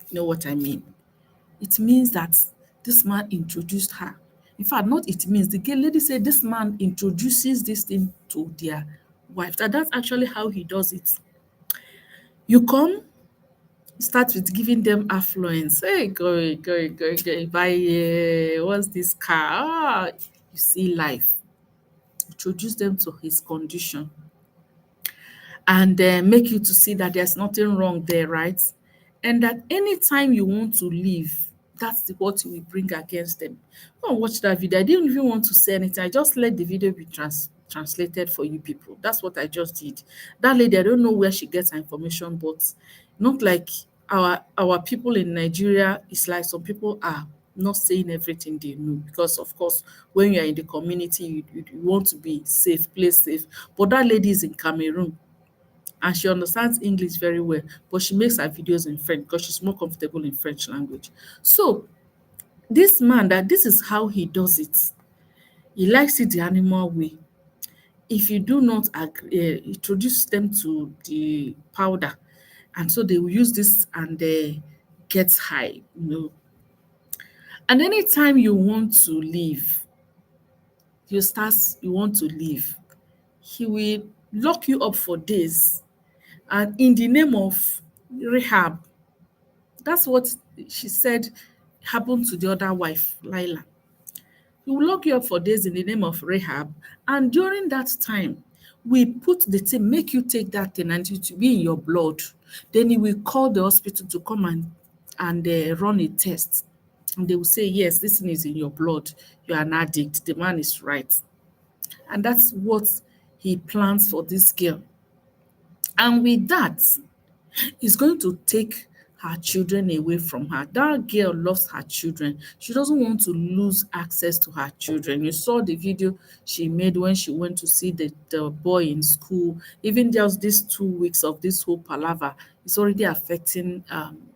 you know what I mean? It means that This man introduced her. In fact, not it means the gay lady said this man introduces this thing to their wife. And that's actually how he does it. You come, start with giving them affluence. Hey, go, buy what's this car? Ah, you see life. Introduce them to his condition and make you to see that there's nothing wrong there, right? And that anytime you want to leave, that's what you will bring against them. Go and watch that video. I didn't even want to say anything. I just let the video be translated for you people. That's what I just did. That lady, I don't know where she gets her information, but not like our people in Nigeria. It's like some people are not saying everything they know because, of course, when you are in the community, you want to be safe, play safe. But that lady is in Cameroon and she understands English very well, but she makes her videos in French because she's more comfortable in French language. So this man, that this is how he does it. He likes it the animal way. If you do not agree, introduce them to the powder, and so they will use this and they get high, you know. And anytime you want to leave, you want to leave, he will lock you up for days, and in the name of rehab. That's what she said happened to the other wife, Lila. He will lock you up for days in the name of rehab. And during that time, we put the thing, make you take that thing and it will be in your blood. Then he will call the hospital to come and run a test. And they will say, yes, this thing is in your blood. You're an addict. The man is right. And that's what he plans for this girl. And with that, is going to take her children away from her. That girl loves her children. She doesn't want to lose access to her children. You saw the video she made when she went to see the boy in school. Even just these 2 weeks of this whole palaver, it's already affecting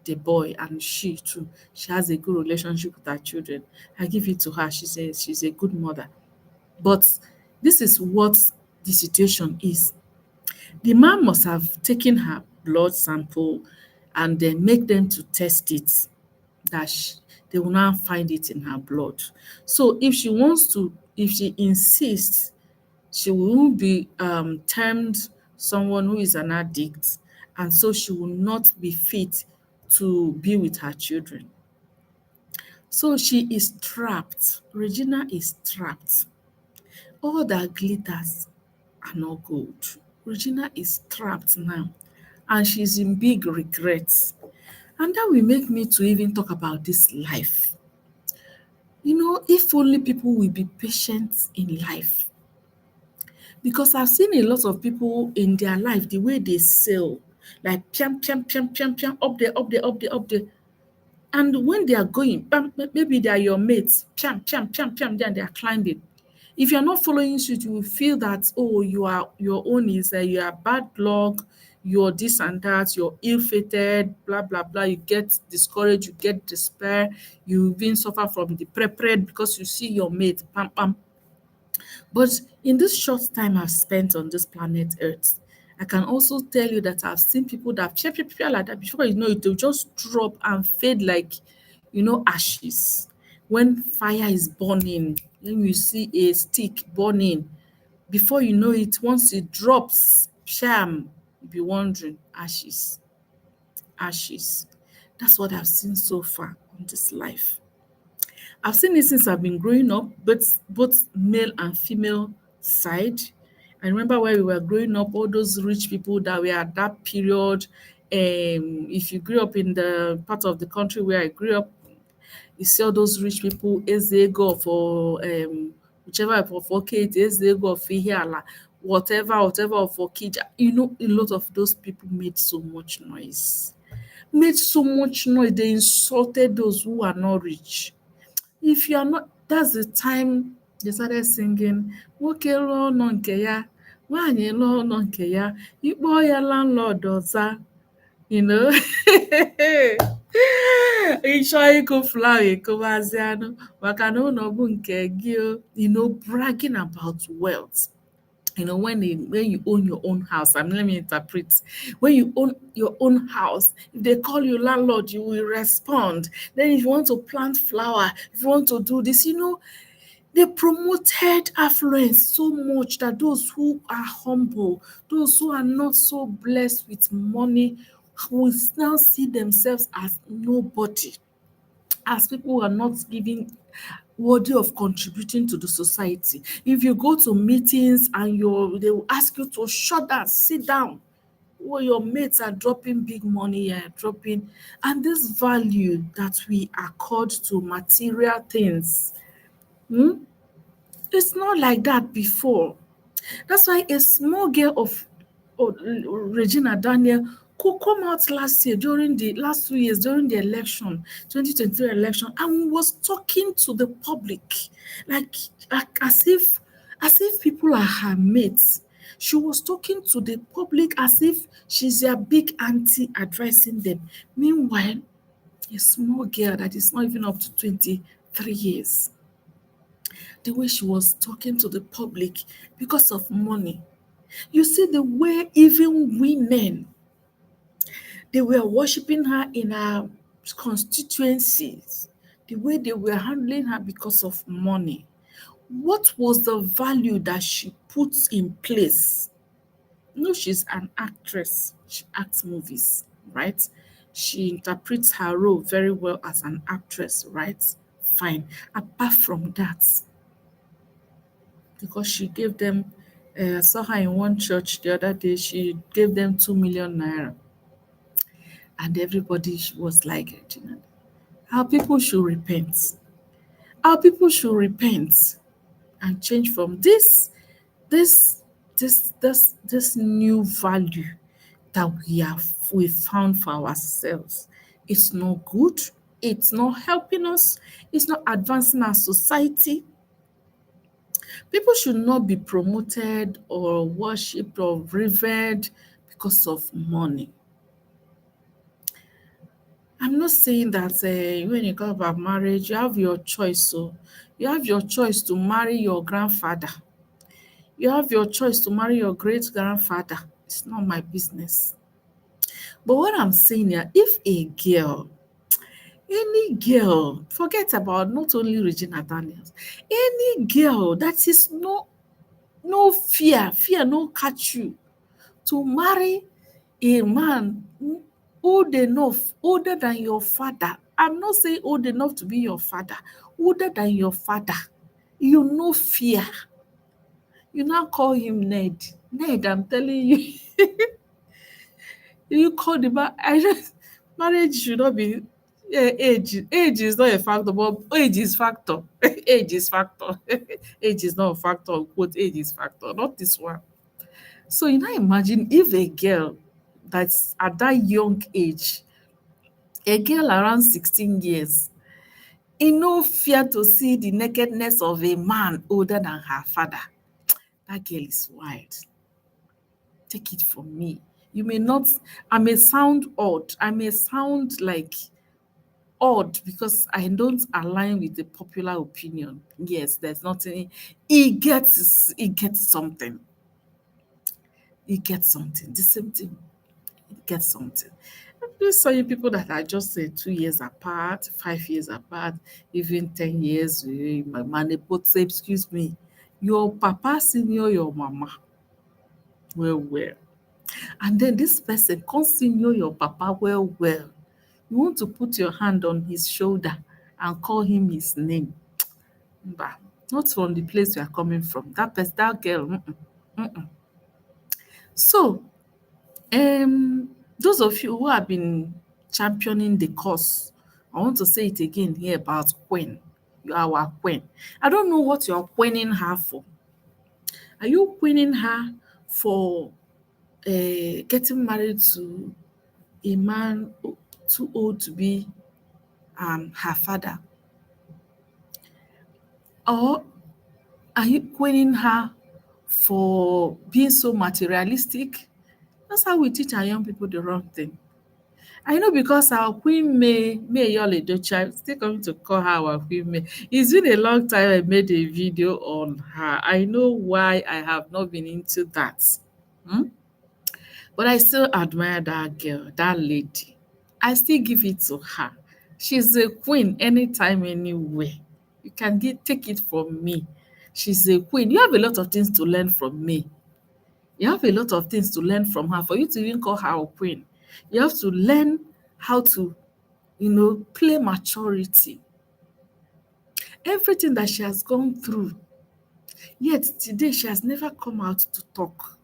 the boy and she too. She has a good relationship with her children. I give it to her. She's a good mother. But this is what the situation is. The man must have taken her blood sample and then make them to test it that they will now find it in her blood. So if she insists, she will be termed someone who is an addict, and so she will not be fit to be with her children. So she is trapped. Regina is trapped. All that glitters are not gold. Regina is trapped now and she's in big regrets. And that will make me to even talk about this life. You know, if only people will be patient in life. Because I've seen a lot of people in their life, the way they sail, like piam, piam, piam, piam, piam, up there, up there, up there, up there. And when they are going, maybe they are your mates, piam, piam, piam, piam, then they are climbing. If you're not following suit, you will feel that, oh, you are your own is you are bad luck, you're this and that, you're ill-fated, blah blah blah. You get discouraged, you get despair, you even suffer from depression because you see your mate, pam pam. But in this short time I've spent on this planet Earth, I can also tell you that I've seen people that pia like that before you know it, they'll just drop and fade like ashes. When fire is burning, when you see a stick burning, before you know it, once it drops, sham, you'll be wondering, ashes, ashes. That's what I've seen so far on this life. I've seen it since I've been growing up, but both male and female side. I remember when we were growing up, all those rich people that were at that period. If you grew up in the part of the country where I grew up, you see all those rich people, Ezego for whichever for Kate, Ezego for Hiala, whatever for Kija. You know, a lot of those people made so much noise. Made so much noise. They insulted those who are not rich. If you are not, that's the time they started singing nwoke lụọ ụlọ nke ya, nwaanyị lụọ ụlọ nke ya, ịkpọọ ya landlord ọza, you know. Ịchọọ ịkụ flawa ịkụwazianụ maka na ụlọ bụ nke gị o, bragging about wealth. when you own your own house, I mean, let me interpret. When you own your own house, if they call you landlord, you will respond. Then if you want to plant flower, if you want to do this, they promoted affluence so much that those who are humble, those who are not so blessed with money, will now see themselves as nobody, as people who are not giving worthy of contributing to the society. If you go to meetings and they will ask you to shut down, sit down, well, your mates are dropping big money, yeah, dropping, and this value that we accord to material things, it's not like that before. That's why a small girl of Regina Daniel could come out last year during the last 2 years during the election, 2023 election, and was talking to the public like, as if people are her mates. She was talking to the public as if she's their big auntie addressing them. Meanwhile, a small girl that is not even up to 23 years, the way she was talking to the public because of money. You see the way even women, they were worshiping her in her constituencies, the way they were handling her because of money. What was the value that she puts in place? She's an actress. She acts movies, right? She interprets her role very well as an actress, right? Fine. Apart from that, because she gave them, I saw her in one church the other day, she gave them 2 million naira. And everybody was like, Regina, our people should repent. Our people should repent and change from this, this new value that we found for ourselves. It's not good. It's not helping us. It's not advancing our society. People should not be promoted or worshipped or revered because of money. I'm not saying that when you talk about marriage, you have your choice. So you have your choice to marry your grandfather. You have your choice to marry your great grandfather. It's not my business. But what I'm saying here, if a girl, any girl, forget about not only Regina Daniels, any girl that is no fear no catch you to marry a man old enough, older than your father. I'm not saying old enough to be your father, older than your father. You no fear. You now call him Ned. Ned, I'm telling you, you call the man. Marriage should not be age. Age is not a factor, but age is factor. Age is factor. Age is not a factor. Quote, age is factor. Not this one. So you now imagine if a girl that's at that young age, a girl around 16 years, in no fear to see the nakedness of a man older than her father. That girl is wild. Take it from me. You may not, I may sound odd. I may sound like odd because I don't align with the popular opinion. Yes, there's nothing. He gets something. He gets something. The same thing. He gets something. Just saw you people that are just 2 years apart, 5 years apart, even 10 years. My man, both say, excuse me, your papa senior your mama. Well. And then this person come senior your papa well. You want to put your hand on his shoulder and call him his name. Bah, not from the place you are coming from. That person, that girl. Mm-mm. So, those of you who have been championing the cause, I want to say it again here about Queen. You are our Queen. I don't know what you're queening her for. Are you queening her for getting married to a man too old to be her father? Or are you queening her for being so materialistic? That's how we teach our young people the wrong thing. I know because our Queen May Yole Doche, I'm still coming to call her our Queen May. It's been a long time I made a video on her. I know why I have not been into that. Hmm? But I still admire that girl, that lady. I still give it to her. She's a queen anytime, anywhere. You can take it from me. She's a queen. You have a lot of things to learn from me. You have a lot of things to learn from her for you to even call her a queen. You have to learn how to, play maturity. Everything that she has gone through, yet today she has never come out to talk.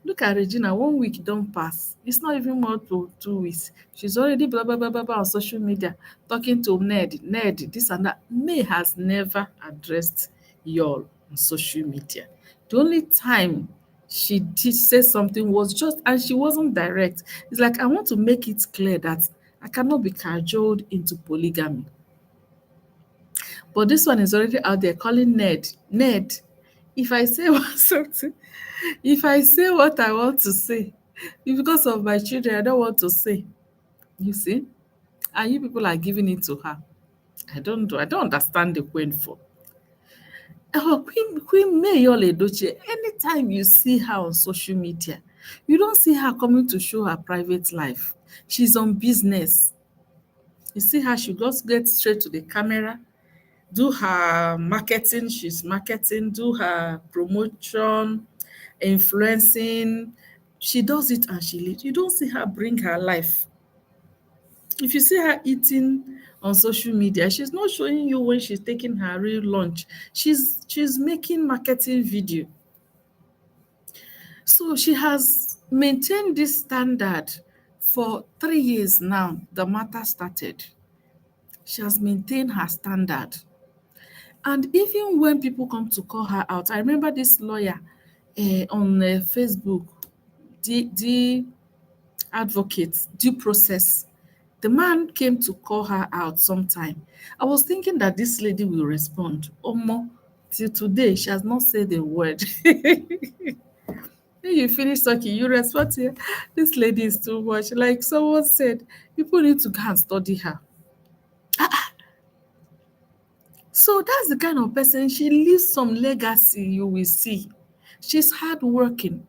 Look at Regina, 1 week don't pass. It's not even more to 2 weeks. She's already blah blah blah blah blah on social media talking to Ned, this and that. May has never addressed y'all on social media. The only time she did say something was just, and she wasn't direct. It's like, I want to make it clear that I cannot be cajoled into polygamy. But this one is already out there calling Ned. If I say something, if I say what I want to say, it's because of my children, I don't want to say. You see? And you people are giving it to her. I don't understand the queen for. Oh, Queen Mayole Edochie, anytime you see her on social media, you don't see her coming to show her private life. She's on business. You see her, she just gets straight to the camera, do her marketing, she's marketing, do her promotion, influencing. She does it and she leaves. You don't see her bring her life. If you see her eating on social media, she's not showing you when she's taking her real lunch. She's making marketing video. So she has maintained this standard for 3 years now. The matter started. She has maintained her standard. And even when people come to call her out, I remember this lawyer on Facebook, the advocate, due process. The man came to call her out sometime. I was thinking that this lady will respond. Omo, till today, she has not said a word. When you finish talking, you respond to her. This lady is too much. Like someone said, people need to go and study her. So that's the kind of person, she leaves some legacy, you will see. She's hardworking.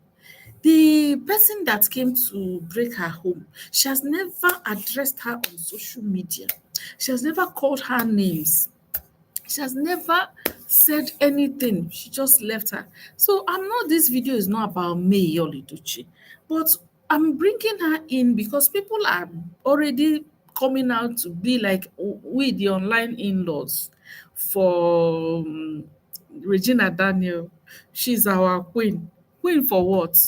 The person that came to break her home, she has never addressed her on social media. She has never called her names. She has never said anything. She just left her. So I know this video is not about May Yoliduchi, but I'm bringing her in because people are already coming out to be like we, the online in-laws for Regina Daniel. She's our queen. Queen for what?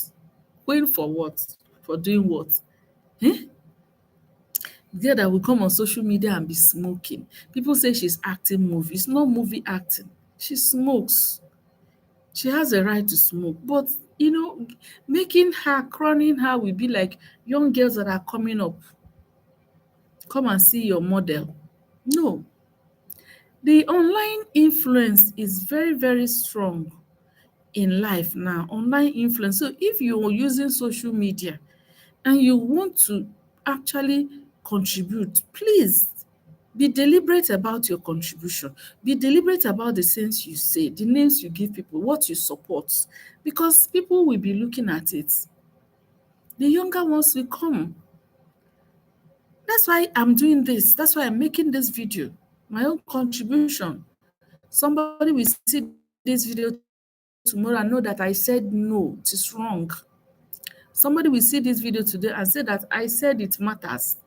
Queen for what? For doing what? Eh? The girl that will come on social media and be smoking. People say she's acting movie. It's not movie acting. She smokes. She has a right to smoke. But making her, crowning her will be like young girls that are coming up. Come and see your model. No. The online influence is very, very strong in life now. Online influence. So if you're using social media and you want to actually contribute, please be deliberate about your contribution. Be deliberate about the things you say, the names you give people, what you support, because people will be looking at it. The younger ones will come. That's why I'm doing this. That's why I'm making this video, my own contribution. Somebody will see this video tomorrow and know that I said no, it is wrong. Somebody will see this video today and say that I said it matters.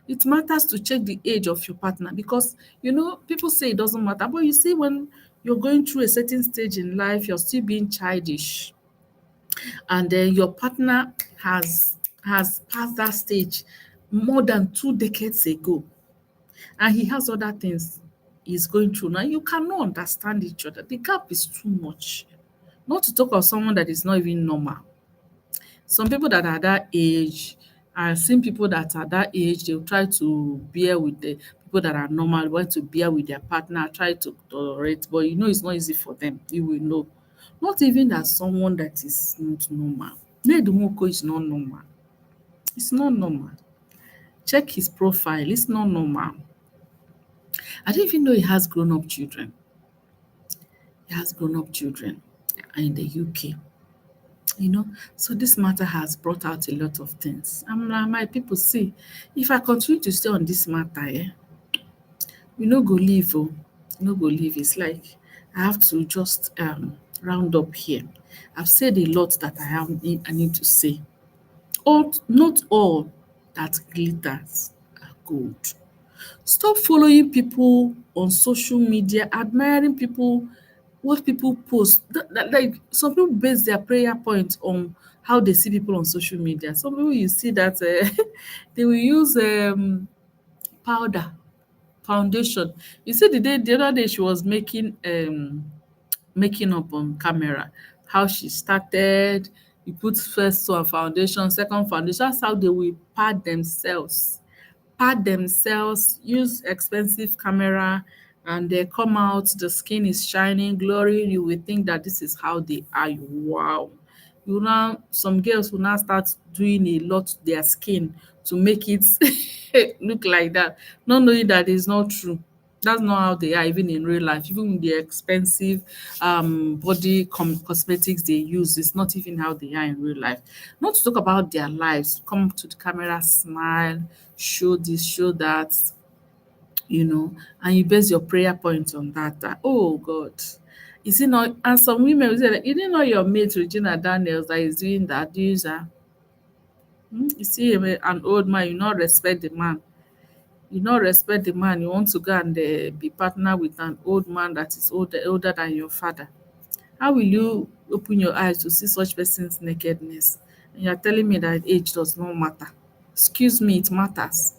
It matters to check the age of your partner because people say it doesn't matter, but you see, when you're going through a certain stage in life, you're still being childish, and then your partner has passed that stage more than 2 decades ago, and he has other things he's going through now. You cannot understand each other. The gap is too much. Not to talk of someone that is not even normal. Some people that are that age, I've seen people that are that age, they'll try to bear with the people that are normal, want to bear with their partner, try to tolerate, but it's not easy for them. You will know. Not even as someone that is not normal. Nwoko is not normal. It's not normal. Check his profile. It's not normal. I didn't even know he has grown up children. He has grown up children in the UK. So this matter has brought out a lot of things. I'm like, my people, see, if I continue to stay on this matter, we no go leave, oh, no go leave. It's like I have to just round up here. I've said a lot that I need to say. Not all that glitters are gold. Stop following people on social media, admiring people, what people post. Like some people base their prayer point on how they see people on social media. Some people you see that they will use powder, foundation. You see the other day she was making up on camera, how she started. You put first one foundation, second foundation. That's how they will pad themselves, use expensive camera, and they come out, the skin is shining, glowing. You will think that this is how they are. Wow. Some girls will now start doing a lot to their skin to make it look like that, not knowing that it's not true. That's not how they are even in real life. Even with the expensive body cosmetics they use, it's not even how they are in real life. Not to talk about their lives. Come to the camera, smile, show this, show that, and you base your prayer point on that. Oh God. Is it not? And some women will say that you didn't know your mate Regina Daniels that is doing that. Do you, sir? You see an old man, you not respect the man. You not respect the man. You want to go and be partner with an old man that is older than your father. How will you open your eyes to see such person's nakedness? And you are telling me that age does not matter. Excuse me, it matters.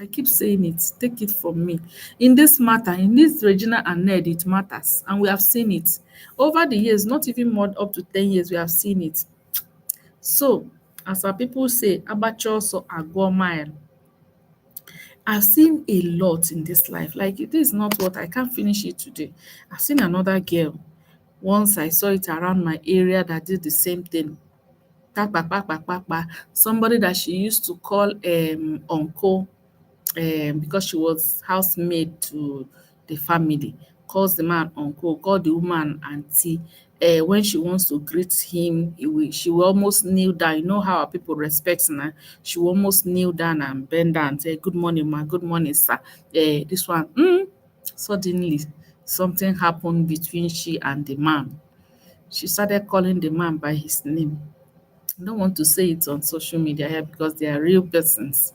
I keep saying it. Take it from me. In this matter, in this Regina and Ned, it matters. And we have seen it. Over the years, not even more up to 10 years, we have seen it. So, as our people say, abacho so agwo mile. I've seen a lot in this life. Like, this is not what I can't finish it today. I've seen another girl. Once I saw it around my area that did the same thing. Kpakpakpakpakpa. Somebody that she used to call uncle, because she was housemaid to the family, calls the man uncle, call the woman auntie. When she wants to greet him, she will almost kneel down. You know how our people respect now. She will almost kneel down and bend down and say, "Good morning, ma. Good morning, sir." This one, suddenly something happened between she and the man. She started calling the man by his name. I don't want to say it on social media here because they are real persons.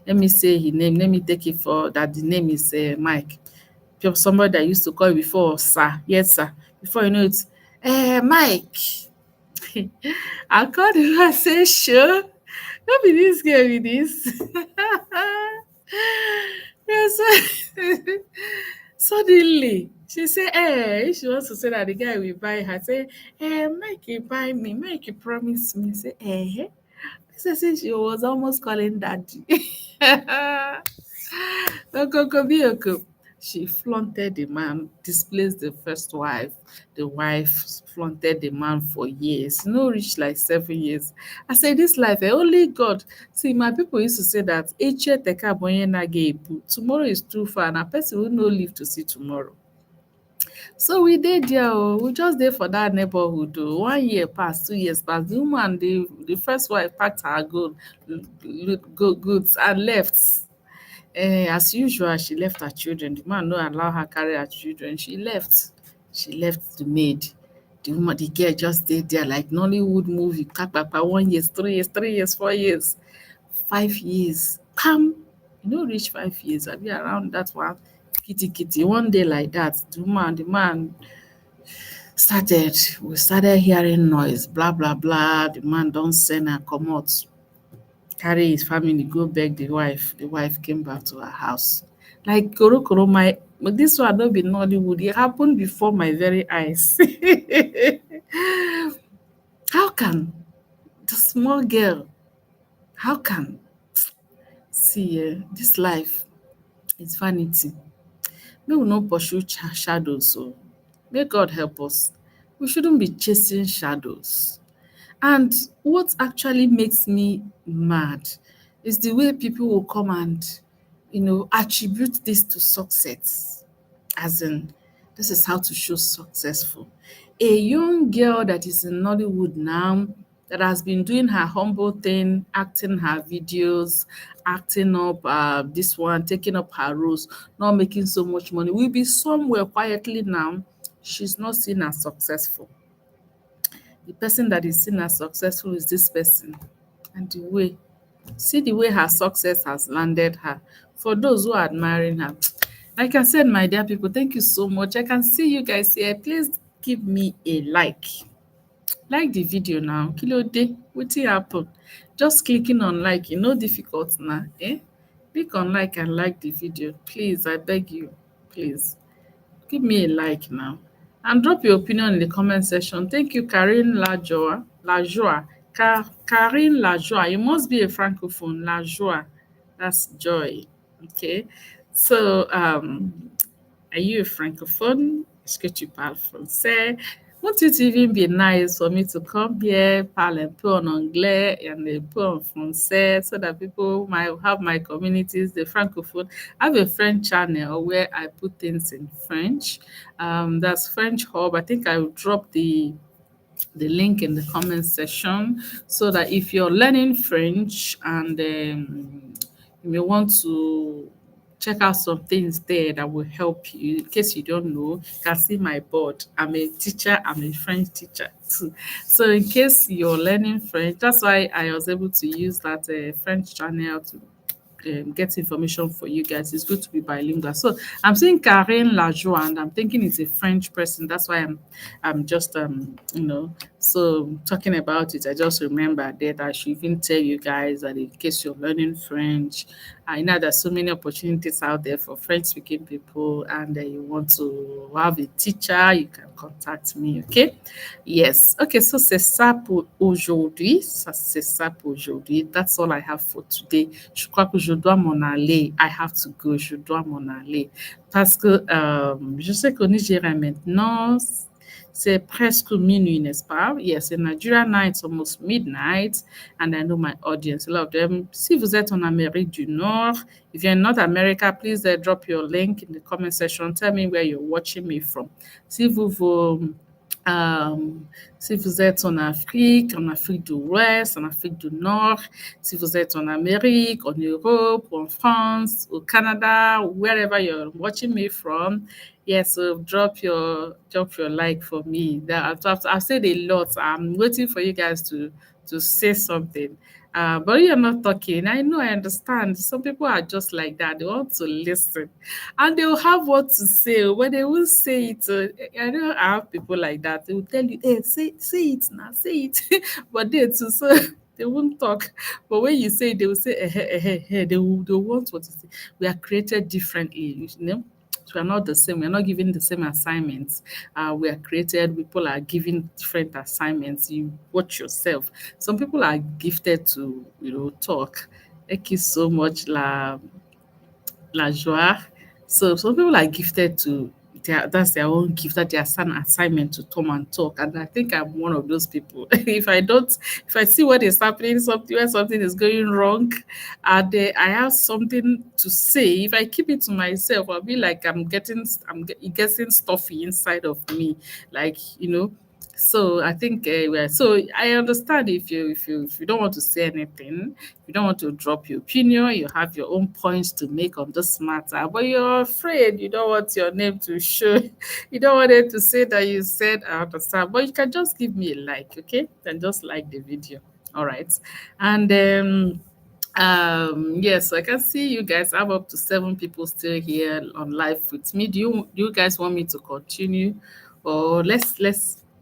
Let me say his name. Let me take it for that the name is Mike. Somebody that used to call you before, sir. Yes, sir. Before you know it, Mike. I called him and say, sure. Don't be this girl with this. Yes. Suddenly, she say, she wants to say that the guy will buy her. Say, Mike, you buy me. Mike, you promise me. Say, Say she was almost calling daddy. Okokobioko. She flaunted the man, displaced the first wife. The wife flaunted the man for years. No reach like 7 years. I say this life, only God. See, my people used to say that Eche teka bonye na ge epu. Tomorrow is too far, and a person will no live to see tomorrow. So we dey there oh, we just dey for dat neighborhood oh. 1 year pass, 2 years pass. The woman, the first wife packed her goods and left. As usual, she left her children. The man no allow her carry her children. She left. She left the maid. The girl just dey there like Nollywood movie. Kpakpa, 1 year, 3 years, 3 years, 4 years, 5 years. Pam! E no reach 5 years, abi around that one. Kitty kitty. One day like that, the man we started hearing noise, blah blah blah. The man don send her comot, carry his family go beg the wife. The wife came back to her house. Like korokoro, but this one no be Nollywood. E happen before my very eyes. How can the small girl, how can see dis life is vanity. Make we no pursue shadows o. May God help us. We shouldn't be chasing shadows. And what actually makes me mad, It's the way people will come and, attribute this to success. As in, this is how to show successful. A young girl that is in Nollywood now, that has been doing her humble thing, acting her videos, acting up this one, taking up her roles, not making so much money, will be somewhere quietly now. She's not seen as successful. The person that is seen as successful is this person. And see the way her success has landed her. For those who are admiring her, like I said, my dear people, thank you so much. I can see you guys here. Please give me a like. Like the video now. Kilo day. Wetin happen? Just clicking on like, no difficult now. Eh? Click on like the video. Please, I beg you. Please. Give me a like now. And drop your opinion in the comment section. Thank you, Karine Lajoie. Lajoie. Karine Lajoie. You must be a francophone. Lajoie. That's joy. Okay. So, are you a francophone? Est-ce que tu parles français? Won't it even be nice for me to come here, parle un peu en anglais and un peu en français so that people might have my communities, the francophone. I have a French channel where I put things in French. That's French Hub. I think I will drop the link in the comment section so that if you're learning French and you may want to check out some things there that will help you. In case you don't know, you can see my board. I'm a teacher, I'm a French teacher too. So in case you're learning French, that's why I was able to use that French channel to get information for you guys. It's good to be bilingual. So I'm seeing Karen Lajoie, and I'm thinking it's a French person. That's why I'm just so talking about it. I just remember that I should even tell you guys that in case you're learning French, I know there's so many opportunities out there for French speaking people, and you want to have a teacher, you can contact me. Okay. Yes. Okay. So c'est ça pour aujourd'hui. C'est ça pour aujourd'hui. That's all I have for today. Je crois que je dois m'en aller. I have to go. Je dois m'en aller. Parce que je sais qu'au Nigeria maintenant, c'est presque minuit, n'est-ce pas? Yes, in Nigeria now it's almost midnight, and I know my audience, a lot of them. Si vous êtes en Amérique du Nord, if you're in North America, please drop your link in the comment section. Tell me where you're watching me from. Si euh, si vous êtes en Afrique de l'Ouest, en Afrique du Nord, si vous êtes en Amérique, en Europe, en France, au Canada, wherever you're watching me from, yes, so drop your like for me. That I've said a lot. I'm waiting for you guys to say something. But you're not talking. I know, I understand. Some people are just like that. They want to listen, and they'll have what to say. When they will say it, I know I have people like that. They will tell you, "Hey, say it now, say it," but they too, so they won't talk. But when you say, it, they will say, they will want what to say. We are created differently, you know. So we are not the same. We are not given the same assignments. We are created. People are given different assignments. You watch yourself. Some people are gifted to, talk. Thank you so much, la joie. So some people are gifted to that's their own gift, that their son assignment to come and talk. And I think I'm one of those people. If I see what is happening, something where something is going wrong, and I have something to say, if I keep it to myself, I'll be like getting stuffy inside of me, like so I think so I understand if you don't want to say anything, you don't want to drop your opinion, you have your own points to make on this matter, but you're afraid, you don't want your name to show, you don't want it to say that you said I understand, but you can just give me a like, okay? And just like the video. All right. And yes, I can see you guys have up to 7 people still here on live with me. Do you guys want me to continue, or let's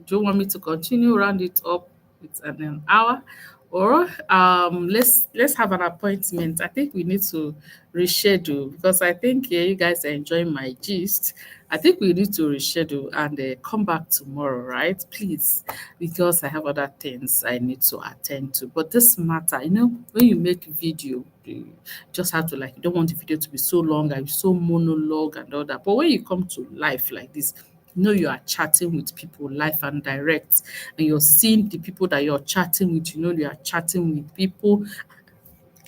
do you want me to continue round it up with an hour, or let's have an appointment? I think we need to reschedule because I think you guys are enjoying my gist. I think we need to reschedule and come back tomorrow, right? Please, because I have other things I need to attend to. But this matter, when you make video, you just have to, like, you don't want the video to be so long and so monologue and all that. But when you come to life like this, you are chatting with people live and direct, and you're seeing the people that you're chatting with, you are chatting with people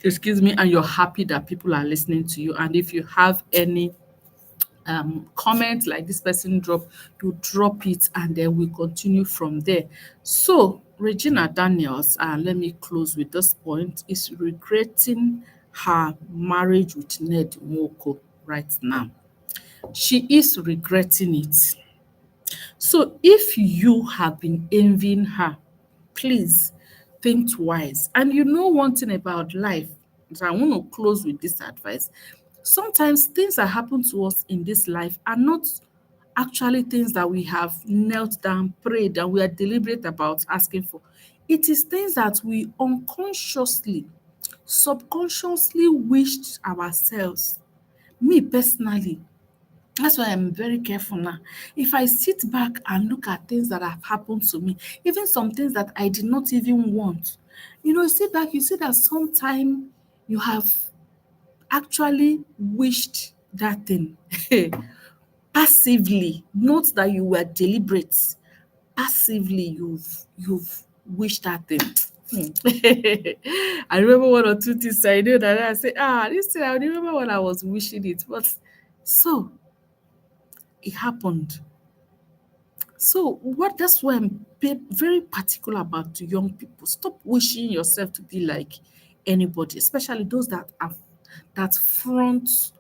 excuse me, and you're happy that people are listening to you. And if you have any comment like this person drop, you drop it and then we continue from there. So Regina Daniels, let me close with this point, is regretting her marriage with Ned Nwoko right now. She is regretting it. So if you have been envying her, please think twice. And you know one thing about life, so I want to close with this advice. Sometimes things that happen to us in this life are not actually things that we have knelt down, prayed, and we are deliberate about asking for. It is things that we unconsciously, subconsciously wished ourselves. Me personally, that's why I'm very careful now. If I sit back and look at things that have happened to me, even some things that I did not even want, sit back, you see that sometime you have actually wished that thing passively, not that you were deliberate. Passively, you've wished that thing. I remember one or two things I know that I say, this thing I remember when I was wishing it, but so it happened. So what that's why I'm very particular about to young people. Stop wishing yourself to be like anybody, especially those that have that front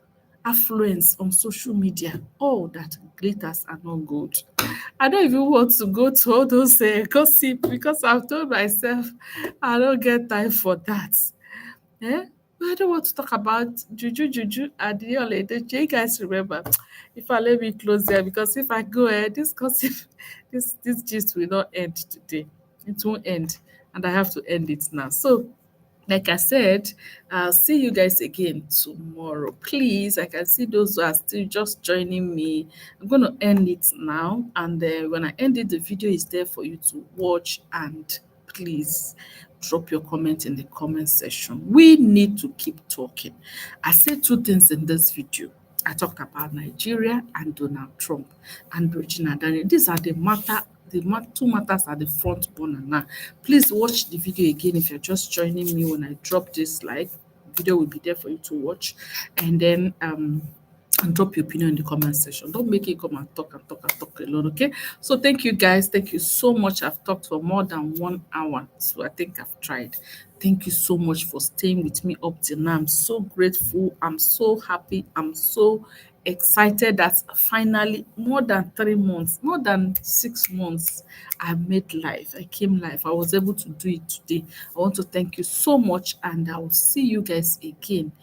affluence on social media. All that glitters are not gold. I don't even want to go to all those gossip because I've told myself I don't get time for that. Eh? But I don't want to talk about juju and the holiday. Do you guys remember? If I let me close there because if I go this gossip, this gist will not end today. It won't end, and I have to end it now. So like I said, I'll see you guys again tomorrow. Please, I can see those who are still just joining me. I'm going to end it now. And when I end it, the video is there for you to watch. And please drop your comment in the comment section. We need to keep talking. I said two things in this video. I talked about Nigeria and Donald Trump and Regina Daniel. These are two matters at the front burner now. Please watch the video again if you're just joining me when I drop this live. Video will be there for you to watch. And then and drop your opinion in the comment section. Don't make it come and talk alone, okay? So thank you guys. Thank you so much. I've talked for more than 1 hour. So I think I've tried. Thank you so much for staying with me up till now. I'm so grateful. I'm so happy. I'm so excited that finally more than 3 months, more than 6 months, I made live. I came live. I was able to do it today. I want to thank you so much, and I will see you guys again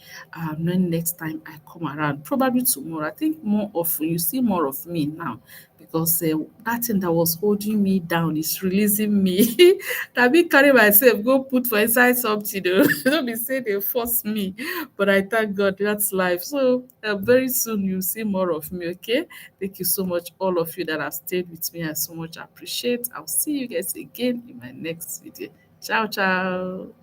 when next time I come around. Probably tomorrow. I think more often you see more of me now because that thing that was holding me down is releasing me. That me carry myself go put for inside something. Don't be say they force me, but I thank God that's life. So very soon you see more of me. Okay, thank you so much, all of you that have stayed with me. I so much appreciate. I'll see you guys again in my next video. Ciao, ciao.